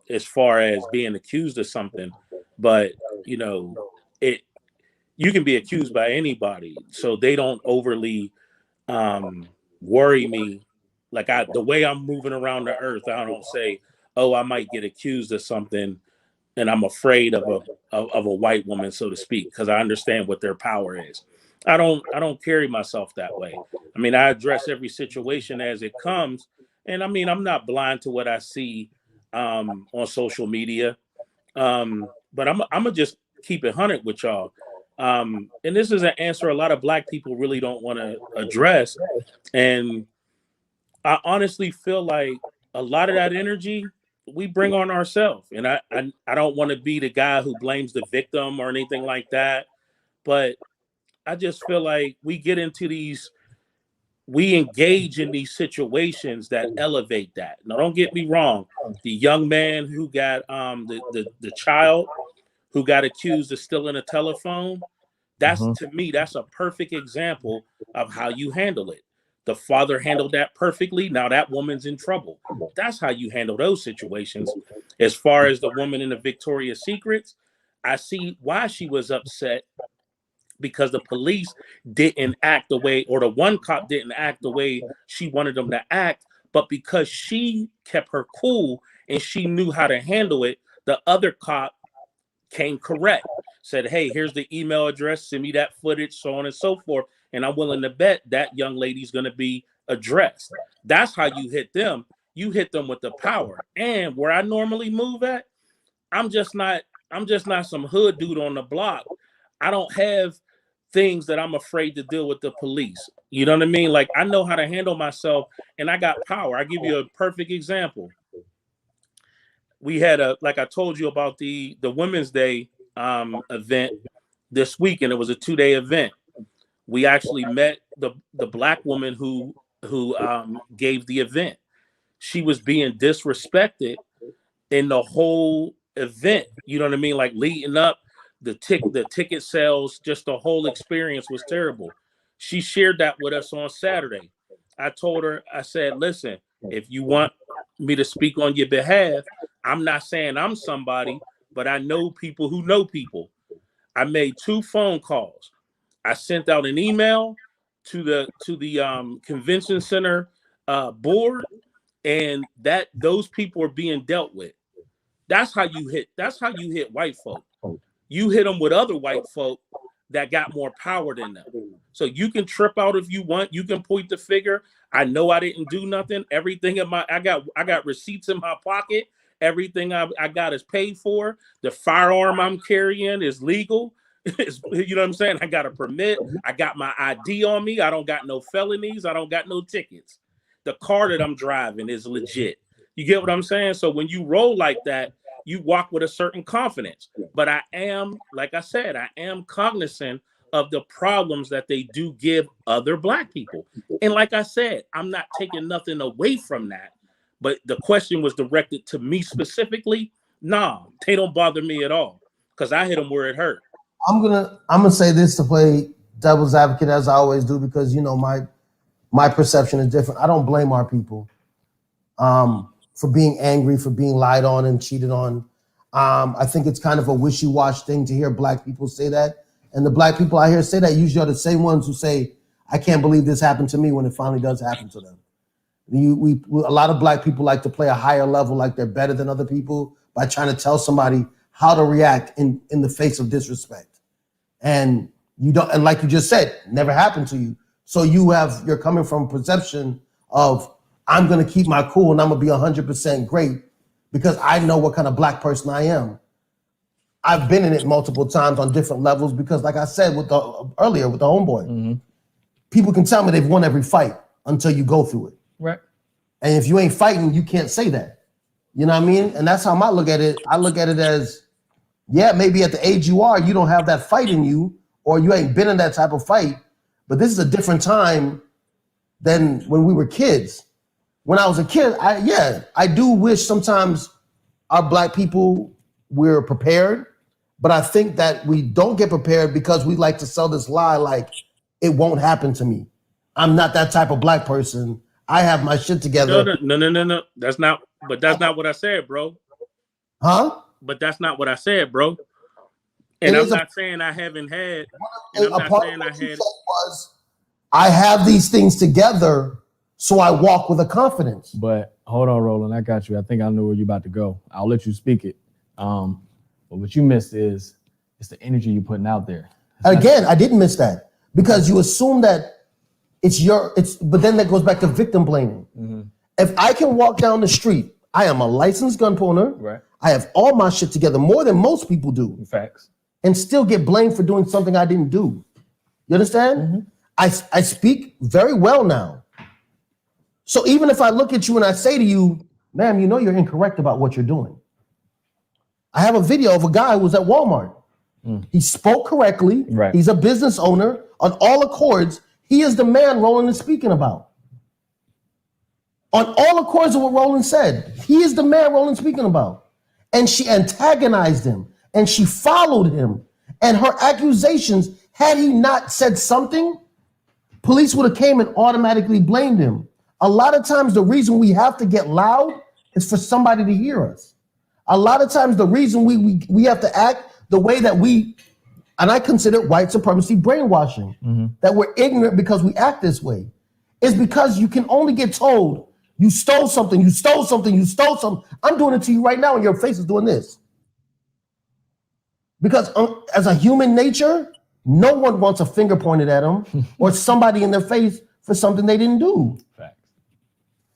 as far as being accused of something, but you know, you can be accused by anybody, so they don't overly worry me. Like the way I'm moving around the earth, I don't say, oh, I might get accused of something and I'm afraid of a white woman, so to speak, because I understand what their power is. I don't carry myself that way. I mean, I address every situation as it comes, and I mean, I'm not blind to what I see on social media, but I'm gonna just keep it 100 with y'all. And this is an answer a lot of Black people really don't want to address, and I honestly feel like a lot of that energy we bring on ourselves, and I don't want to be the guy who blames the victim or anything like that, but I just feel like we engage in these situations that elevate that. Now, don't get me wrong. The young man who got the child who got accused of stealing a telephone, to me, that's a perfect example of how you handle it. The father handled that perfectly. Now that woman's in trouble. That's how you handle those situations. As far as the woman in the Victoria's Secrets, I see why she was upset, because the police didn't act the way, or the one cop didn't act the way she wanted them to act, but because she kept her cool and she knew how to handle it, the other cop came correct, said, hey, here's the email address, send me that footage, so on and so forth, and I'm willing to bet that young lady's going to be addressed. That's how you hit them. You hit them with the power. And where I normally move at, I'm just not some hood dude on the block. I don't have things that I'm afraid to deal with the police. You know what I mean? Like, I know how to handle myself, and I got power. I give you a perfect example. We had like I told you about the Women's Day event this week, and it was a 2-day event. We actually met the Black woman who gave the event. She was being disrespected in the whole event. You know what I mean? Like, leading up, the ticket sales, just the whole experience was terrible. She shared that with us on Saturday. I told her, I said, listen, if you want me to speak on your behalf, I'm not saying I'm somebody, but I know people who know people. I made 2 phone calls. I sent out an email to the convention center board, and that those people are being dealt with. That's how you hit white folk. You hit them with other white folk that got more power than them. So you can trip out if you want. You can point the finger. I know I didn't do nothing. Everything I got receipts in my pocket. Everything I got is paid for. The firearm I'm carrying is legal. You know what I'm saying? I got a permit. I got my ID on me. I don't got no felonies. I don't got no tickets. The car that I'm driving is legit. You get what I'm saying? So when you roll like that, you walk with a certain confidence. But I am, like I said, I am cognizant of the problems that they do give other Black people. And like I said, I'm not taking nothing away from that. But the question was directed to me specifically. Nah, they don't bother me at all, because I hit them where it hurt. I'm gonna say this to play devil's advocate, as I always do, because my perception is different. I don't blame our people for being angry, for being lied on and cheated on. I think it's kind of a wishy-washy thing to hear Black people say that. And the Black people I hear say that usually are the same ones who say, I can't believe this happened to me, when it finally does happen to them. A lot of Black people like to play a higher level, like they're better than other people, by trying to tell somebody how to react in the face of disrespect. And you don't, and like you just said, never happened to you. So you're coming from a perception of, I'm gonna keep my cool and I'm gonna be 100% great because I know what kind of Black person I am. I've been in it multiple times on different levels because, like I said earlier with the homeboy, people can tell me they've won every fight until you go through it. Right. And if you ain't fighting, you can't say that. You know what I mean? And that's how I look at it. I look at it as, yeah, maybe at the age you are, you don't have that fight in you, or you ain't been in that type of fight. But this is a different time than when we were kids. When I was a kid, I do wish sometimes our Black people were prepared, but I think that we don't get prepared because we like to sell this lie like it won't happen to me. I'm not that type of Black person. I have my shit together. No. That's not what I said, bro. Huh? But that's not what I said, bro. And I'm not saying I haven't had. And I'm not saying I had. I have these things together, so I walk with a confidence. But hold on, Roland, I got you. I think I know where you're about to go. I'll let you speak it. But what you missed is it's the energy you're putting out there. Again, I didn't miss that because you assume that but then that goes back to victim blaming. Mm-hmm. If I can walk down the street, I am a licensed gun owner. Right. I have all my shit together more than most people do. Facts. And still get blamed for doing something I didn't do. You understand? Mm-hmm. I speak very well now. So even if I look at you and I say to you, ma'am, you know you're incorrect about what you're doing. I have a video of a guy who was at Walmart. He spoke correctly. Right. He's a business owner. On all accords, he is the man Roland is speaking about. On all accords of what Roland said, he is the man Roland's speaking about. And she antagonized him and she followed him. And her accusations, had he not said something, police would have came and automatically blamed him. A lot of times the reason we have to get loud is for somebody to hear us. A lot of times the reason we have to act the way that and I consider white supremacy brainwashing, that we're ignorant because we act this way, is because you can only get told, you stole something, you stole something, you stole something. I'm doing it to you right now and your face is doing this. Because as a human nature, no one wants a finger pointed at them or somebody in their face for something they didn't do. Facts.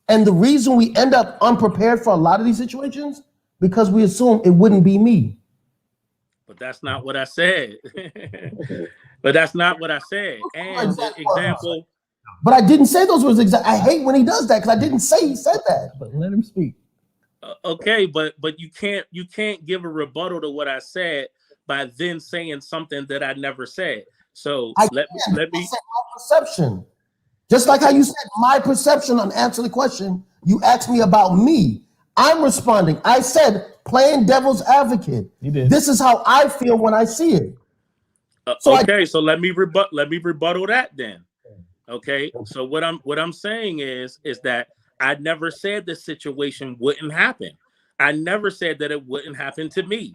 And the reason we end up unprepared for a lot of these situations, because we assume it wouldn't be me. But that's not what I said. But that's not what I said. And the example. But I didn't say those words exactly. I hate when he does that because I didn't say he said that. But let him speak. Okay, but you can't give a rebuttal to what I said by then saying something that I never said. So let me my perception. Just like how you said my perception on answer the question, you asked me about me. I'm responding. I said playing devil's advocate. You did. This is how I feel when I see it. So let me rebuttal that then. Okay. So what I'm saying is that I never said the situation wouldn't happen. I never said that it wouldn't happen to me.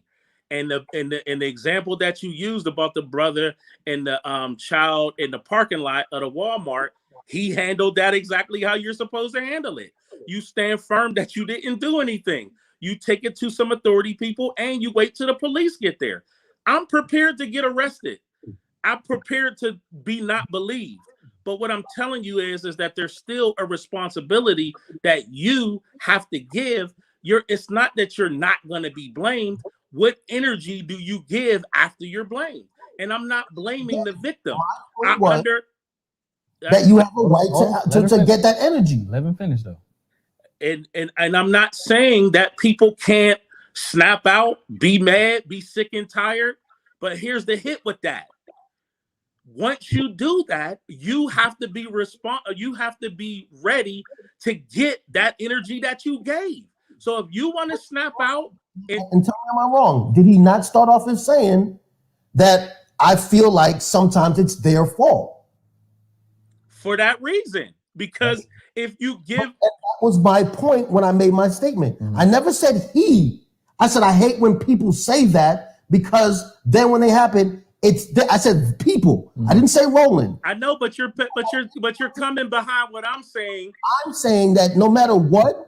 And the example that you used about the brother and the child in the parking lot of the Walmart, he handled that exactly how you're supposed to handle it. You stand firm that you didn't do anything. You take it to some authority people and you wait till the police get there. I'm prepared to get arrested. I'm prepared to be not believed. But what I'm telling you is that there's still a responsibility that you have to give. It's not that you're not going to be blamed. What energy do you give after you're blamed? And I'm not blaming the victim. That you have a right to get that energy. Let him finish though. And I'm not saying that people can't snap out, be mad, be sick and tired. But here's the hit with that. Once you do that, you have to be you have to be ready to get that energy that you gave. So if you want to snap out and tell me, am I wrong? Did he not start off as saying that I feel like sometimes it's their fault? For that reason, because if you give, that was my point when I made my statement. I never said he. I said I hate when people say that because then when they happen, I said people. I didn't say Roland. I know, but you're coming behind what I'm saying. I'm saying that no matter what,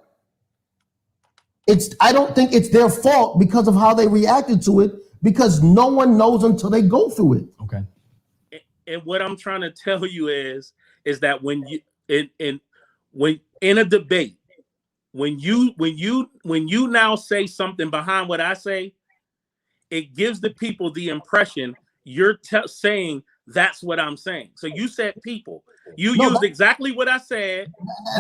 I don't think it's their fault because of how they reacted to it, because no one knows until they go through it. Okay. And what I'm trying to tell you is that when you in a debate, when you now say something behind what I say, it gives the people the impression you're saying that's what I'm saying. So you said people. You used exactly what I said.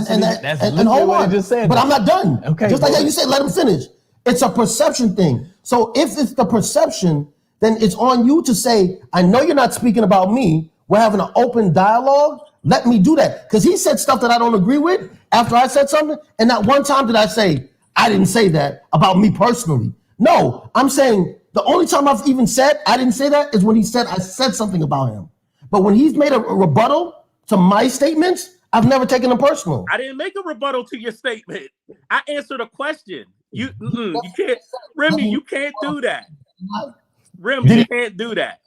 And hold on, just said but I'm not done. Okay, just like how you said, let him finish. It's a perception thing. So if it's the perception, then it's on you to say, I know you're not speaking about me. We're having an open dialogue. Let me do that. Because he said stuff that I don't agree with after I said something. And not one time did I say, I didn't say that about me personally. No, I'm saying the only time I've even said I didn't say that is when he said I said something about him. But when he's made a rebuttal to my statements, I've never taken them personal. I didn't make a rebuttal to your statement. I answered a question. You can't, Remy, you can't do that. Remy, you can't do that.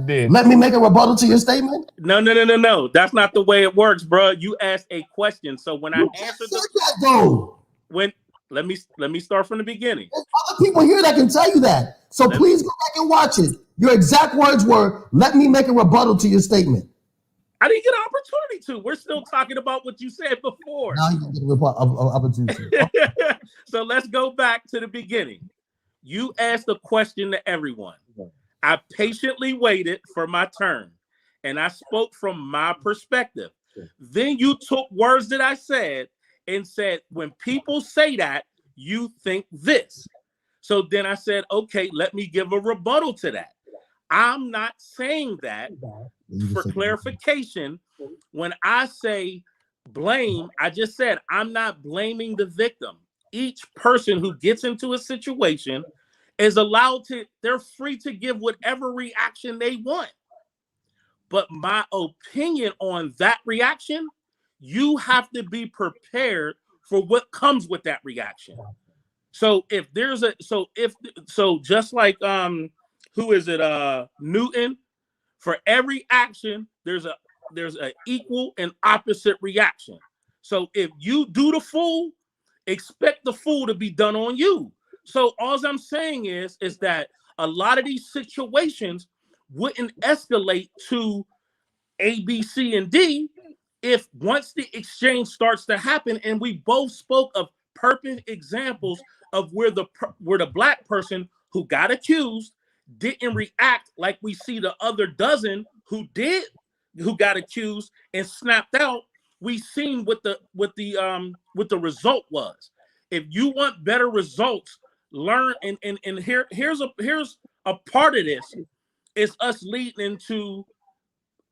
Let me make a rebuttal to your statement? No. That's not the way it works, bro. You asked a question. So when I answered let me start from the beginning. There's other people here that can tell you that. So please go back and watch it. Your exact words were, let me make a rebuttal to your statement. I didn't get an opportunity to. We're still talking about what you said before. Now you get a opportunity. So let's go back to the beginning. You asked a question to everyone. I patiently waited for my turn, and I spoke from my perspective. Then you took words that I said and said, when people say that, you think this. So then I said, okay, let me give a rebuttal to that. I'm not saying that. For clarification, when I say blame, I just said I'm not blaming the victim. Each person who gets into a situation is allowed to, they're free to give whatever reaction they want. But my opinion on that reaction, you have to be prepared for what comes with that reaction. So if there's just like who is it? Newton. For every action, there's an equal and opposite reaction. So if you do the fool, expect the fool to be done on you. So all I'm saying is that a lot of these situations wouldn't escalate to A, B, C, and D if once the exchange starts to happen, and we both spoke of perfect examples of where the black person who got accused didn't react like we see the other dozen who got accused and snapped out. We seen what the result was. If you want better results, learn and here's a part of this is us leading into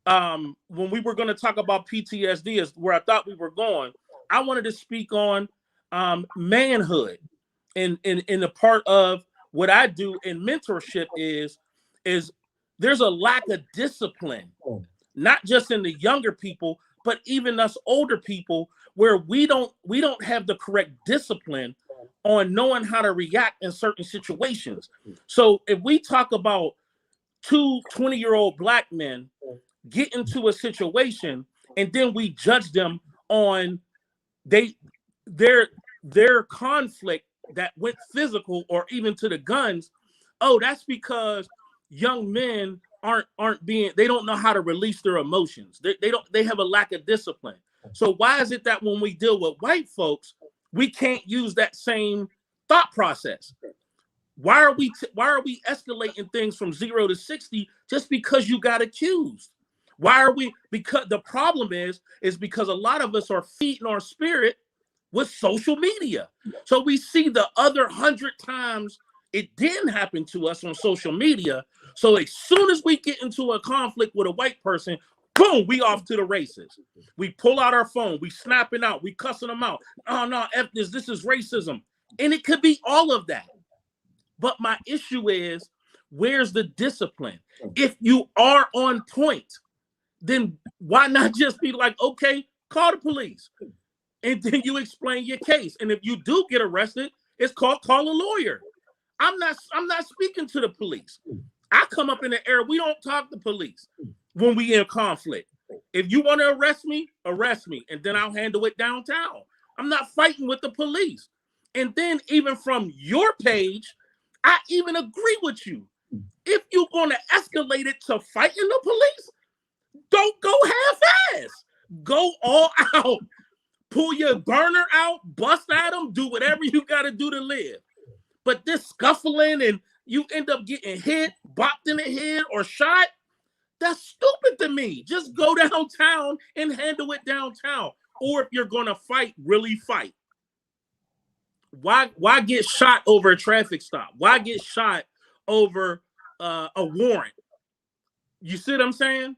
when we were going to talk about PTSD is where I thought we were going. I wanted to speak on manhood and in the part of what I do in mentorship is there's a lack of discipline, not just in the younger people, but even us older people, where we don't have the correct discipline on knowing how to react in certain situations. So if we talk about 2 20-year-old black men get into a situation and then we judge them on their conflict that went physical or even to the guns, that's because young men they don't know how to release their emotions. They have a lack of discipline. So why is it that when we deal with white folks, we can't use that same thought process? Why are we escalating things from 0 to 60 just because you got accused? Why are we? Because the problem is because a lot of us are feeding our spirit with social media. So we see the other 100 times it didn't happen to us on social media. So as soon as we get into a conflict with a white person, boom, we off to the races. We pull out our phone, we snapping out, we cussing them out. Oh no, F this is racism. And it could be all of that. But my issue is, where's the discipline? If you are on point, then why not just be like, okay, call the police. And then you explain your case. And if you do get arrested, it's called call a lawyer. I'm not speaking to the police. I come up in the air. We don't talk to police when we in conflict. If you want to arrest me, and then I'll handle it downtown. I'm not fighting with the police. And then even from your page, I even agree with you. If you're going to escalate it to fighting the police, don't go half-ass. Go all out. Pull your burner out, bust at them, do whatever you got to do to live. But this scuffling and you end up getting hit, bopped in the head, or shot. That's stupid to me. Just go downtown and handle it downtown. Or if you're gonna fight, really fight. Why get shot over a traffic stop? Why get shot over a warrant? You see what I'm saying?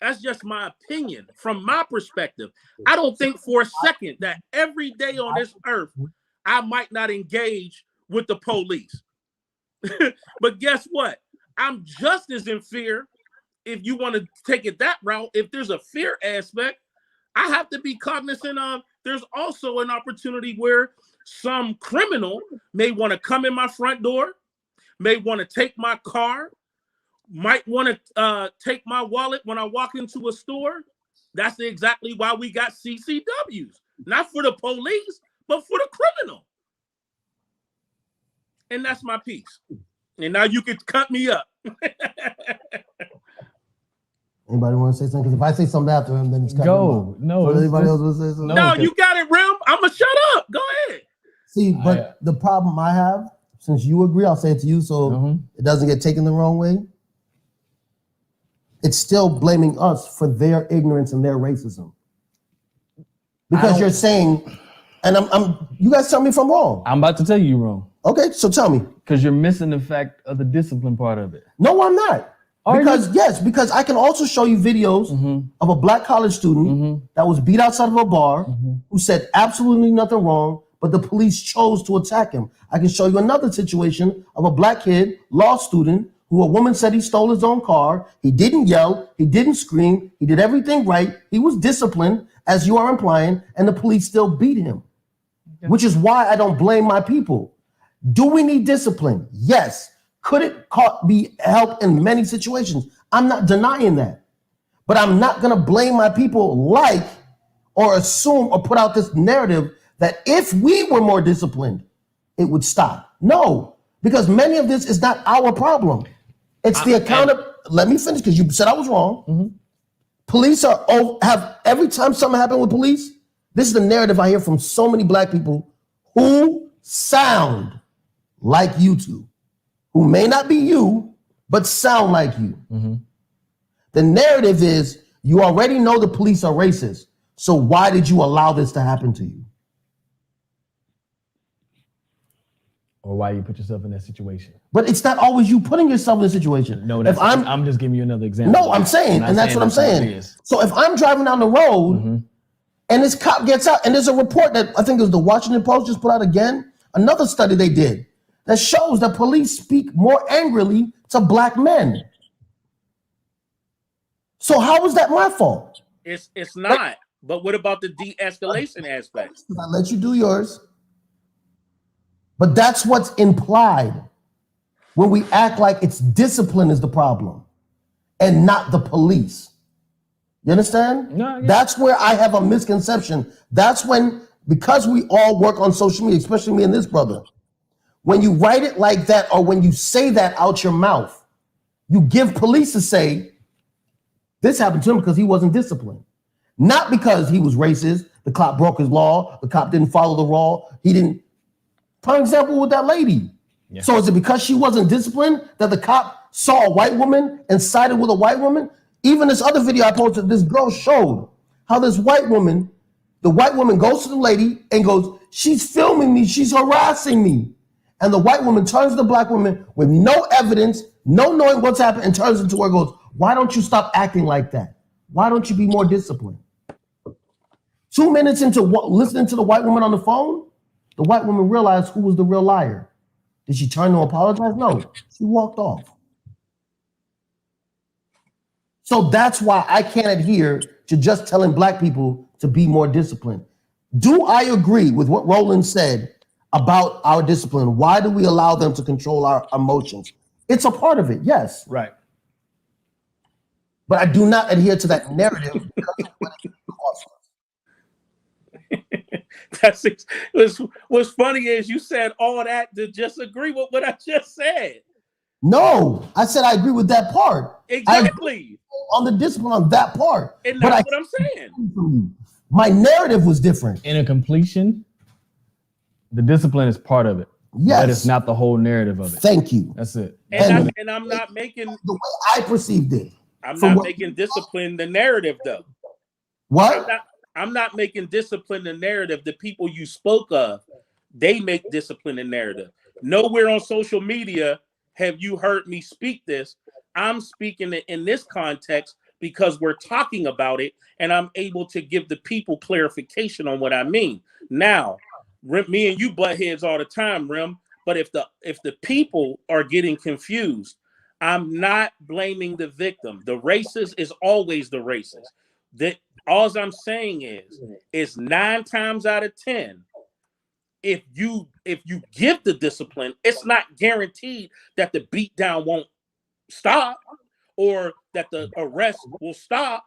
That's just my opinion. From my perspective, I don't think for a second that every day on this earth, I might not engage with the police. But guess what? I'm just as in fear, if you want to take it that route. If there's a fear aspect, I have to be cognizant of there's also an opportunity where some criminal may want to come in my front door, may want to take my car, might want to take my wallet when I walk into a store. That's exactly why we got CCWs. Not for the police, but for the criminal. And that's my piece. And now you can cut me up. Anybody want to say something? Because if I say something after him, then it's cut. Go. No. So anybody else want to say something? No, you got it, Rim. I'm going to shut up. Go ahead. See, but the problem I have, since you agree, I'll say it to you so it doesn't get taken the wrong way. It's still blaming us for their ignorance and their racism. Because you're saying, and I'm you guys tell me if I'm wrong. I'm about to tell you wrong. Okay, so tell me. Because you're missing the fact of the discipline part of it. No, I'm not. Because I can also show you videos of a black college student that was beat outside of a bar who said absolutely nothing wrong, but the police chose to attack him. I can show you another situation of a black kid, law student, who a woman said he stole his own car. He didn't yell. He didn't scream. He did everything right. He was disciplined, as you are implying, and the police still beat him, which is why I don't blame my people. Do we need discipline? Yes. Could it be helped in many situations? I'm not denying that. But I'm not going to blame my people or assume or put out this narrative that if we were more disciplined, it would stop. No, because many of this is not our problem. It's the account of, let me finish because you said I was wrong. Police have, every time something happened with police, this is the narrative I hear from so many black people who sound like you two, who may not be you, but sound like you. The narrative is you already know the police are racist. So why did you allow this to happen to you? Or why you put yourself in that situation. But it's not always you putting yourself in a situation. No, I'm just giving you another example. No, I'm saying, and that's what I'm saying. So if I'm driving down the road and this cop gets out, and there's a report that I think it was the Washington Post just put out again, another study they did that shows that police speak more angrily to black men. So how is that my fault? It's not. But what about the de-escalation aspect? I'll let you do yours. But that's what's implied when we act like it's discipline is the problem and not the police. You understand? No, yeah. That's where I have a misconception. That's when, because we all work on social media, especially me and this brother, when you write it like that or when you say that out your mouth, you give police to say, this happened to him because he wasn't disciplined. Not because he was racist, the cop broke his law, the cop didn't follow the law, he didn't. For example, with that lady. Yeah. So is it because she wasn't disciplined that the cop saw a white woman and sided with a white woman? Even this other video I posted, this girl showed how this white woman, the white woman goes to the lady and goes, she's filming me, she's harassing me. And the white woman turns to the black woman with no evidence, no knowing what's happened, and turns into her and goes, why don't you stop acting like that? Why don't you be more disciplined? 2 minutes into listening to the white woman on the phone, the white woman realized who was the real liar. Did she turn to apologize? No, she walked off. So that's why I can't adhere to just telling black people to be more disciplined. Do I agree with what Roland said about our discipline? Why do we allow them to control our emotions? It's a part of it, yes. Right. But I do not adhere to that narrative because of what it costs us. What's funny is you said all that to just agree with what I just said. No, I said I agree with that part. Exactly. On the discipline on that part. And that's what I'm saying. My narrative was different. In a completion, the discipline is part of it. Yes. But it's not the whole narrative of it. Thank you. That's it. And I'm not making the way I perceived it. I'm not making discipline the narrative though. What? I'm not making discipline the narrative. The people you spoke of, they make discipline the narrative. Nowhere on social media have you heard me speak this. I'm speaking it in this context because we're talking about it and I'm able to give the people clarification on what I mean. Now, me and you butt heads all the time, Rim, but if the people are getting confused, I'm not blaming the victim. The racist is always the racist. That all I'm saying is 9 times out of 10, if you give the discipline, it's not guaranteed that the beatdown won't stop or that the arrest will stop.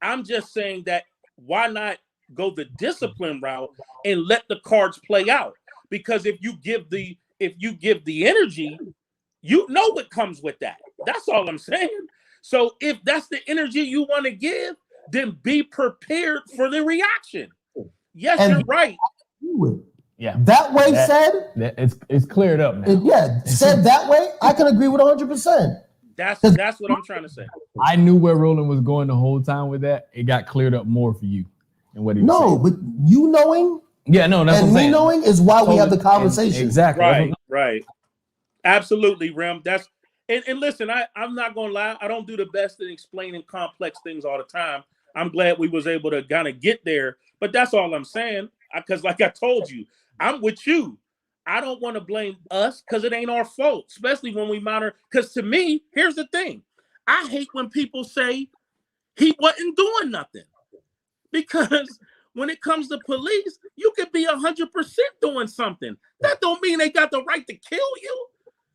I'm just saying that why not go the discipline route and let the cards play out? Because if you give the energy, you know what comes with that. That's all I'm saying. So if that's the energy you want to give, then be prepared for the reaction. Yes, and you're right. Yeah. That way said, it's cleared up now. Said that way, I can agree with 100%. That's what I'm trying to say. I knew where Roland was going the whole time with that. It got cleared up more for you and what he was saying. But you knowing, that's and what I'm me saying. knowing is why we have the conversation. Exactly. Right. Absolutely, Rem. And listen, I'm not gonna lie, I don't do the best at explaining complex things all the time. I'm glad we was able to kind of get there, but that's all I'm saying. Because like I told you, I'm with you. I don't want to blame us because it ain't our fault, especially when we monitor. Because to me, here's the thing. I hate when people say he wasn't doing nothing. Because when it comes to police, you could be 100% doing something. That don't mean they got the right to kill you.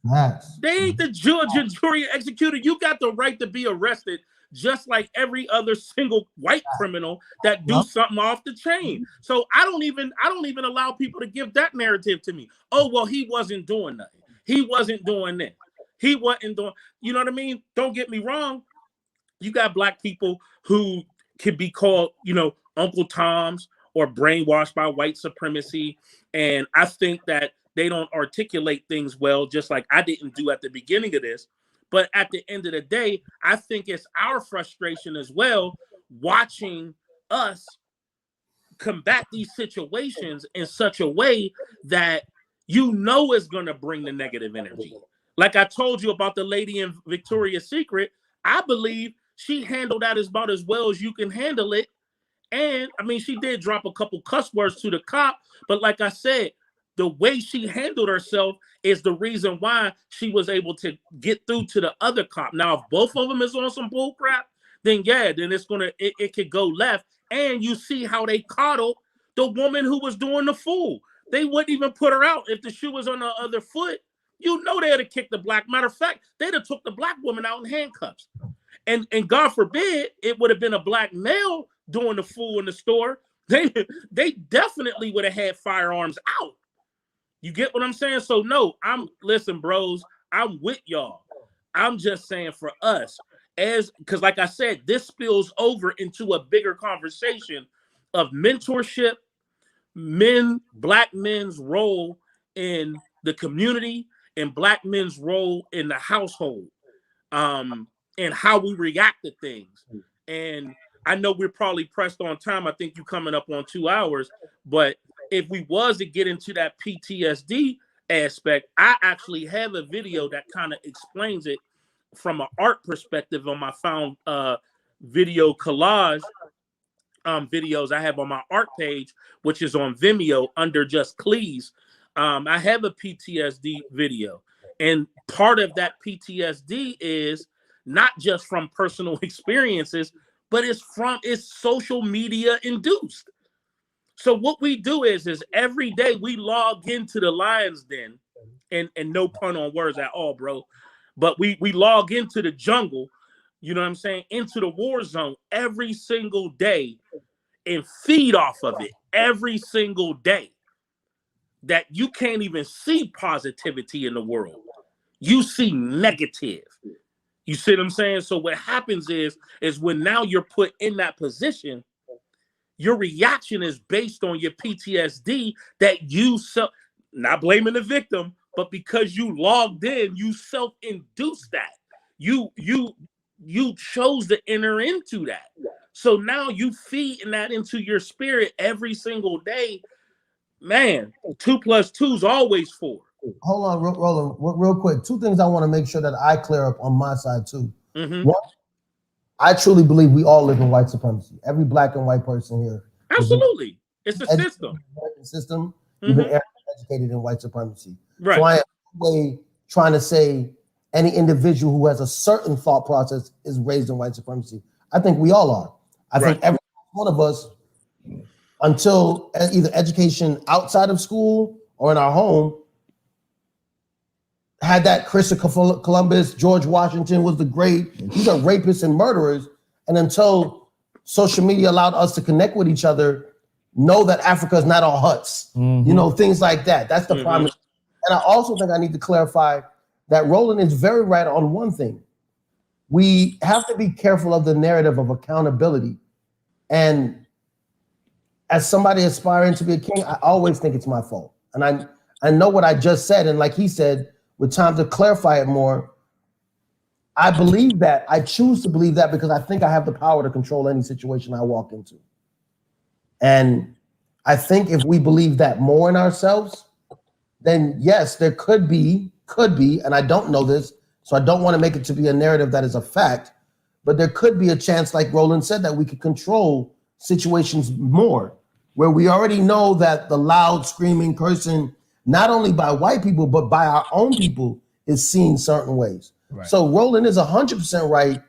Yes. They ain't the judge and jury and executor. You got the right to be arrested just like every other single white criminal that do something off the chain. So I don't even allow people to give that narrative to me. Oh, well, he wasn't doing nothing. He wasn't doing that. He wasn't doing, you know what I mean? Don't get me wrong. You got black people who could be called, Uncle Toms or brainwashed by white supremacy. And I think that they don't articulate things well, just like I didn't do at the beginning of this. But at the end of the day, I think it's our frustration as well, watching us combat these situations in such a way that is going to bring the negative energy. Like I told you about the lady in Victoria's Secret, I believe she handled that about as well as you can handle it. And I mean, she did drop a couple cuss words to the cop, but like I said, the way she handled herself is the reason why she was able to get through to the other cop. Now, if both of them is on some bull crap, then it could go left. And you see how they coddled the woman who was doing the fool. They wouldn't even put her out if the shoe was on the other foot. They'd have kicked the black. Matter of fact, they'd have took the black woman out in handcuffs. And God forbid it would have been a black male doing the fool in the store. They definitely would have had firearms out. You get what I'm saying? So no, listen, bros, I'm with y'all. I'm just saying for us, because like I said, this spills over into a bigger conversation of mentorship, black men's role in the community and black men's role in the household, and how we react to things. And I know we're probably pressed on time. I think you're coming up on 2 hours, but if we was to get into that PTSD aspect, I actually have a video that kind of explains it from an art perspective on my found video collage videos I have on my art page, which is on Vimeo under just Cleese. I have a PTSD video, and part of that PTSD is not just from personal experiences, but it's social media induced. So what we do is every day we log into the Lion's Den, and no pun on words at all, bro, but we log into the jungle, you know what I'm saying, into the war zone every single day and feed off of it every single day, that you can't even see positivity in the world. You see negative. You see what I'm saying? So what happens is when now you're put in that position, your reaction is based on your PTSD that not blaming the victim, but because you logged in, you self-induced that. You chose to enter into that. So now you feeding that into your spirit every single day. Man, 2 + 2 is always 4. Hold on, Roland, real quick. Two things I want to make sure that I clear up on my side too. Mm-hmm. One, I truly believe we all live in white supremacy. Every black and white person here. Absolutely. It's a system. System. You've been educated in white supremacy. Right. So I am no way trying to say any individual who has a certain thought process is raised in white supremacy. I think we all are. I think every one of us, until either education outside of school or in our home, had that Christopher Columbus, George Washington was the great. These are rapists and murderers. And until social media allowed us to connect with each other, know that Africa is not all huts. You know, things like that. That's the problem. And I also think I need to clarify that Roland is very right on one thing. We have to be careful of the narrative of accountability. And as somebody aspiring to be a king, I always think it's my fault. And I know what I just said. And like he said, with time to clarify it more, I believe that. I choose to believe that because I think I have the power to control any situation I walk into. And I think if we believe that more in ourselves, then yes, there could be, and I don't know this, so I don't want to make it to be a narrative that is a fact, but there could be a chance, like Roland said, that we could control situations more, where we already know that the loud screaming, cursing, not only by white people, but by our own people, is seen certain ways. Right. So Roland is 100% right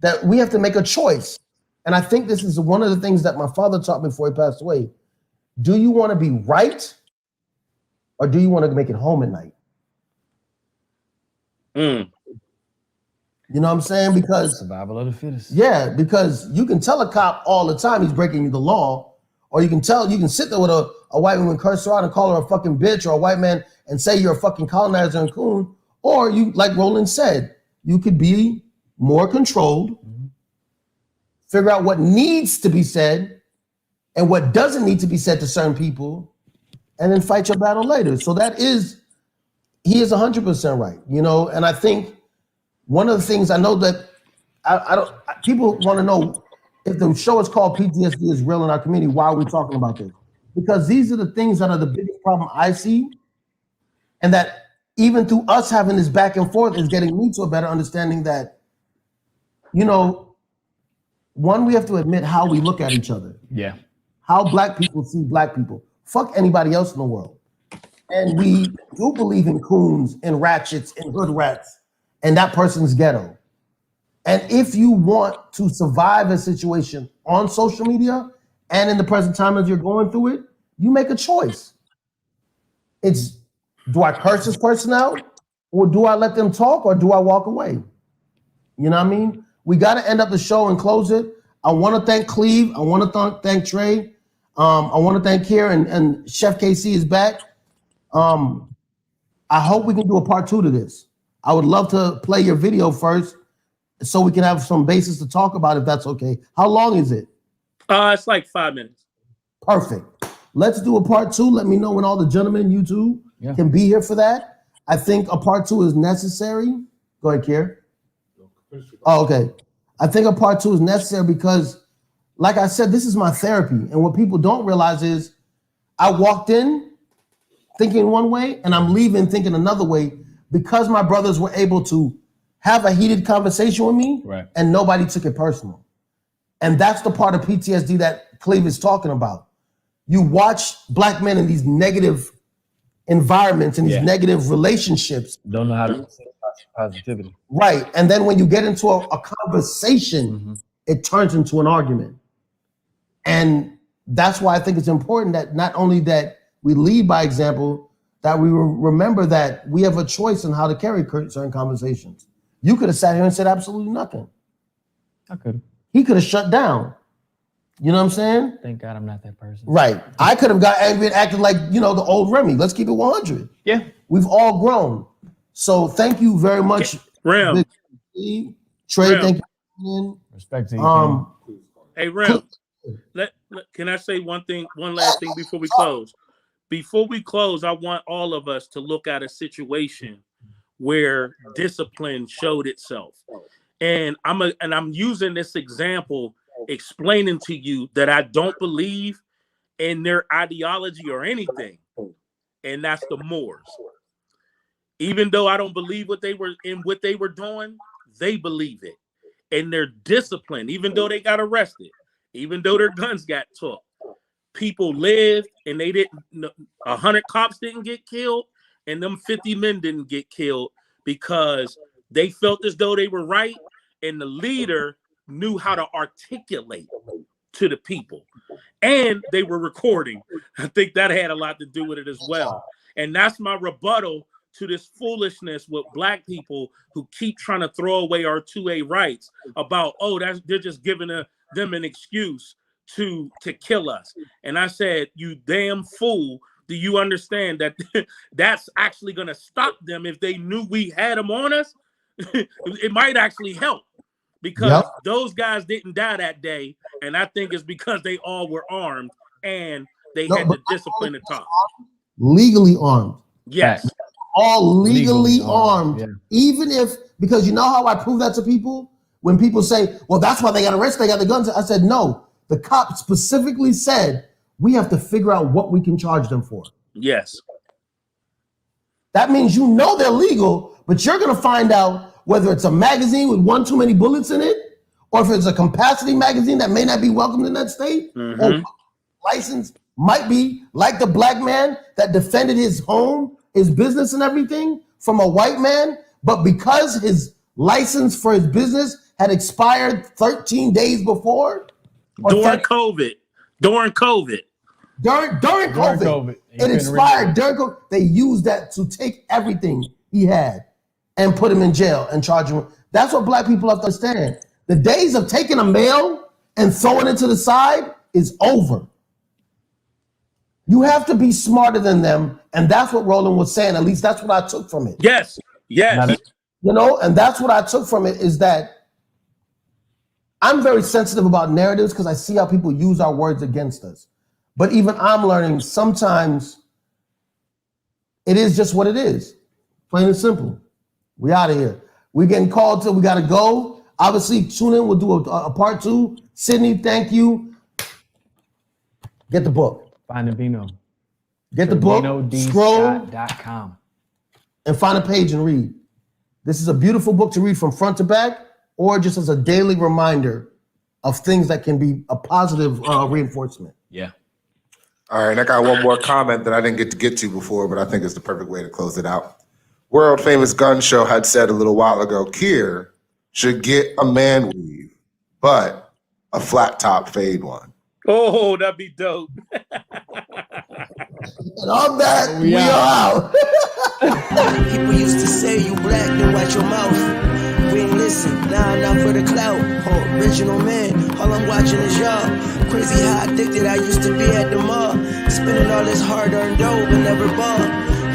that we have to make a choice. And I think this is one of the things that my father taught me before he passed away. Do you want to be right, or do you want to make it home at night? You know what I'm saying? Because survival of the fittest. Yeah, because you can tell a cop all the time he's breaking the law, or you can sit there with a white woman, curse her out and call her a fucking bitch, or a white man and say you're a fucking colonizer and coon, or you, like Roland said, you could be more controlled, figure out what needs to be said and what doesn't need to be said to certain people, and then fight your battle later. So he is 100% right, you know. And I think one of the things I know that people want to know, if the show is called PTSD is Real in Our Community, why are we talking about this? Because these are the things that are the biggest problem I see, and that even through us having this back and forth is getting me to a better understanding that, you know, one, we have to admit how we look at each other. Yeah. How black people see black people. Fuck anybody else in the world. And we do believe in coons and ratchets and hood rats and that person's ghetto. And if you want to survive a situation on social media and in the present time as you're going through it, you make a choice. It's, do I curse this person out, or do I let them talk, or do I walk away? You know what I mean? We got to end up the show and close it. I want to thank Cleve. I want to thank Trey. I want to thank Kier, and Chef KC is back. I hope we can do a part 2 to this. I would love to play your video first so we can have some basis to talk about, if that's okay. How long is it? It's like 5 minutes. Perfect. Let's do a part 2. Let me know when all the gentlemen, you two, can be here for that. I think a part 2 is necessary. Go ahead, Kier. Oh, okay. I think a part 2 is necessary because, like I said, this is my therapy. And what people don't realize is I walked in thinking one way and I'm leaving thinking another way, because my brothers were able to have a heated conversation with me, and nobody took it personal. And that's the part of PTSD that Cleve is talking about. You watch black men in these negative environments and these negative relationships. Don't know how to see positivity. Right. And then when you get into a conversation, it turns into an argument. And that's why I think it's important that not only that we lead by example, that we remember that we have a choice in how to carry certain conversations. You could have sat here and said absolutely nothing. I could have. He could have shut down. You know what I'm saying? Thank God I'm not that person. Right. I could have got angry and acted like, you know, the old Remy. Let's keep it 100. Yeah. We've all grown. So thank you very much. Ram. Trey, Ram. thank you. Respect to you. Hey, Ram, can I say one last thing before we close? before we close, I want all of us to look at a situation where discipline showed itself. And I'm using this example explaining to you that I don't believe in their ideology or anything. And that's the Moors. Even though I don't believe what they were doing, they believe it. And they're disciplined, even though they got arrested, even though their guns got took. People lived, and they didn't. 100 cops didn't get killed, and them 50 men didn't get killed because they felt as though they were right, and the leader knew how to articulate to the people, and they were recording. I think that had a lot to do with it as well. And that's my rebuttal to this foolishness with black people who keep trying to throw away our 2A rights about, they're just giving them an excuse to kill us. And I said, you damn fool, do you understand that that's actually going to stop them? If they knew we had them on us, it might actually help, because those guys didn't die that day. And I think it's because they all were armed and they had the discipline to talk. Legally armed. Yes. All legally armed. Yeah. Even if, because you know how I prove that to people? When people say, well, that's why they got arrested, they got the guns. I said, no. The cop specifically said, we have to figure out what we can charge them for. Yes. That means you know they're legal, but you're going to find out whether it's a magazine with one too many bullets in it, or if it's a capacity magazine that may not be welcomed in that state, or license might be like the black man that defended his home, his business and everything from a white man, but because his license for his business had expired 13 days before. During COVID. It expired during COVID. They used that to take everything he had and put him in jail and charge him. That's what black people have to understand. The days of taking a mail and throwing it to the side is over. You have to be smarter than them, and that's what Roland was saying. At least that's what I took from it. Yes. You know, and that's what I took from it, is that I'm very sensitive about narratives because I see how people use our words against us. But even I'm learning sometimes it is just what it is. Plain and simple. We out of here. We're getting called to, we got to go. Obviously, tune in. We'll do a part 2. Sydney, thank you. Get the book. Find Treyvino. Get the book. Scott.com. And find a page and read. This is a beautiful book to read from front to back, or just as a daily reminder of things that can be a positive reinforcement. Yeah. All right, I got one more comment that I didn't get to before, but I think it's the perfect way to close it out. World famous gun show had said a little while ago, Kier should get a man weave, but a flat top fade one. Oh, that'd be dope. And on that, we are out. People used to say you black, then watch your mouth. We ain't listen, not for the clout. Original man, all I'm watching is y'all. Crazy how addicted I used to be at the mall. Spending all this hard-earned dough, but never ball.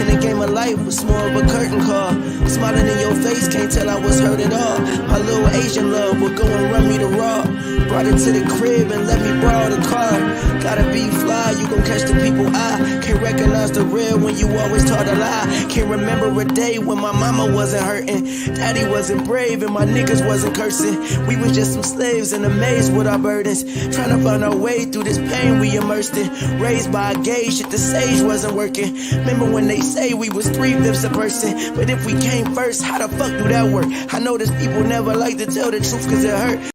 In the game of life was more of a curtain call. Smiling in your face, can't tell I was hurt at all. My little Asian love would go and run me the raw. Brought it to the crib and let me borrow the car. Gotta be fly, you gon' catch the people eye. Can't recognize the real when you always taught a lie. Can't remember a day when my mama wasn't hurting, daddy wasn't brave, and my niggas wasn't cursing. We was just some slaves and amazed with our burdens, trying to find our way through this pain we immersed in. Raised by a gay shit, the sage wasn't working. Remember when they say we was 3/5 a person, but if we came first, how the fuck do that work? I know there's people never like to tell the truth cause it hurt.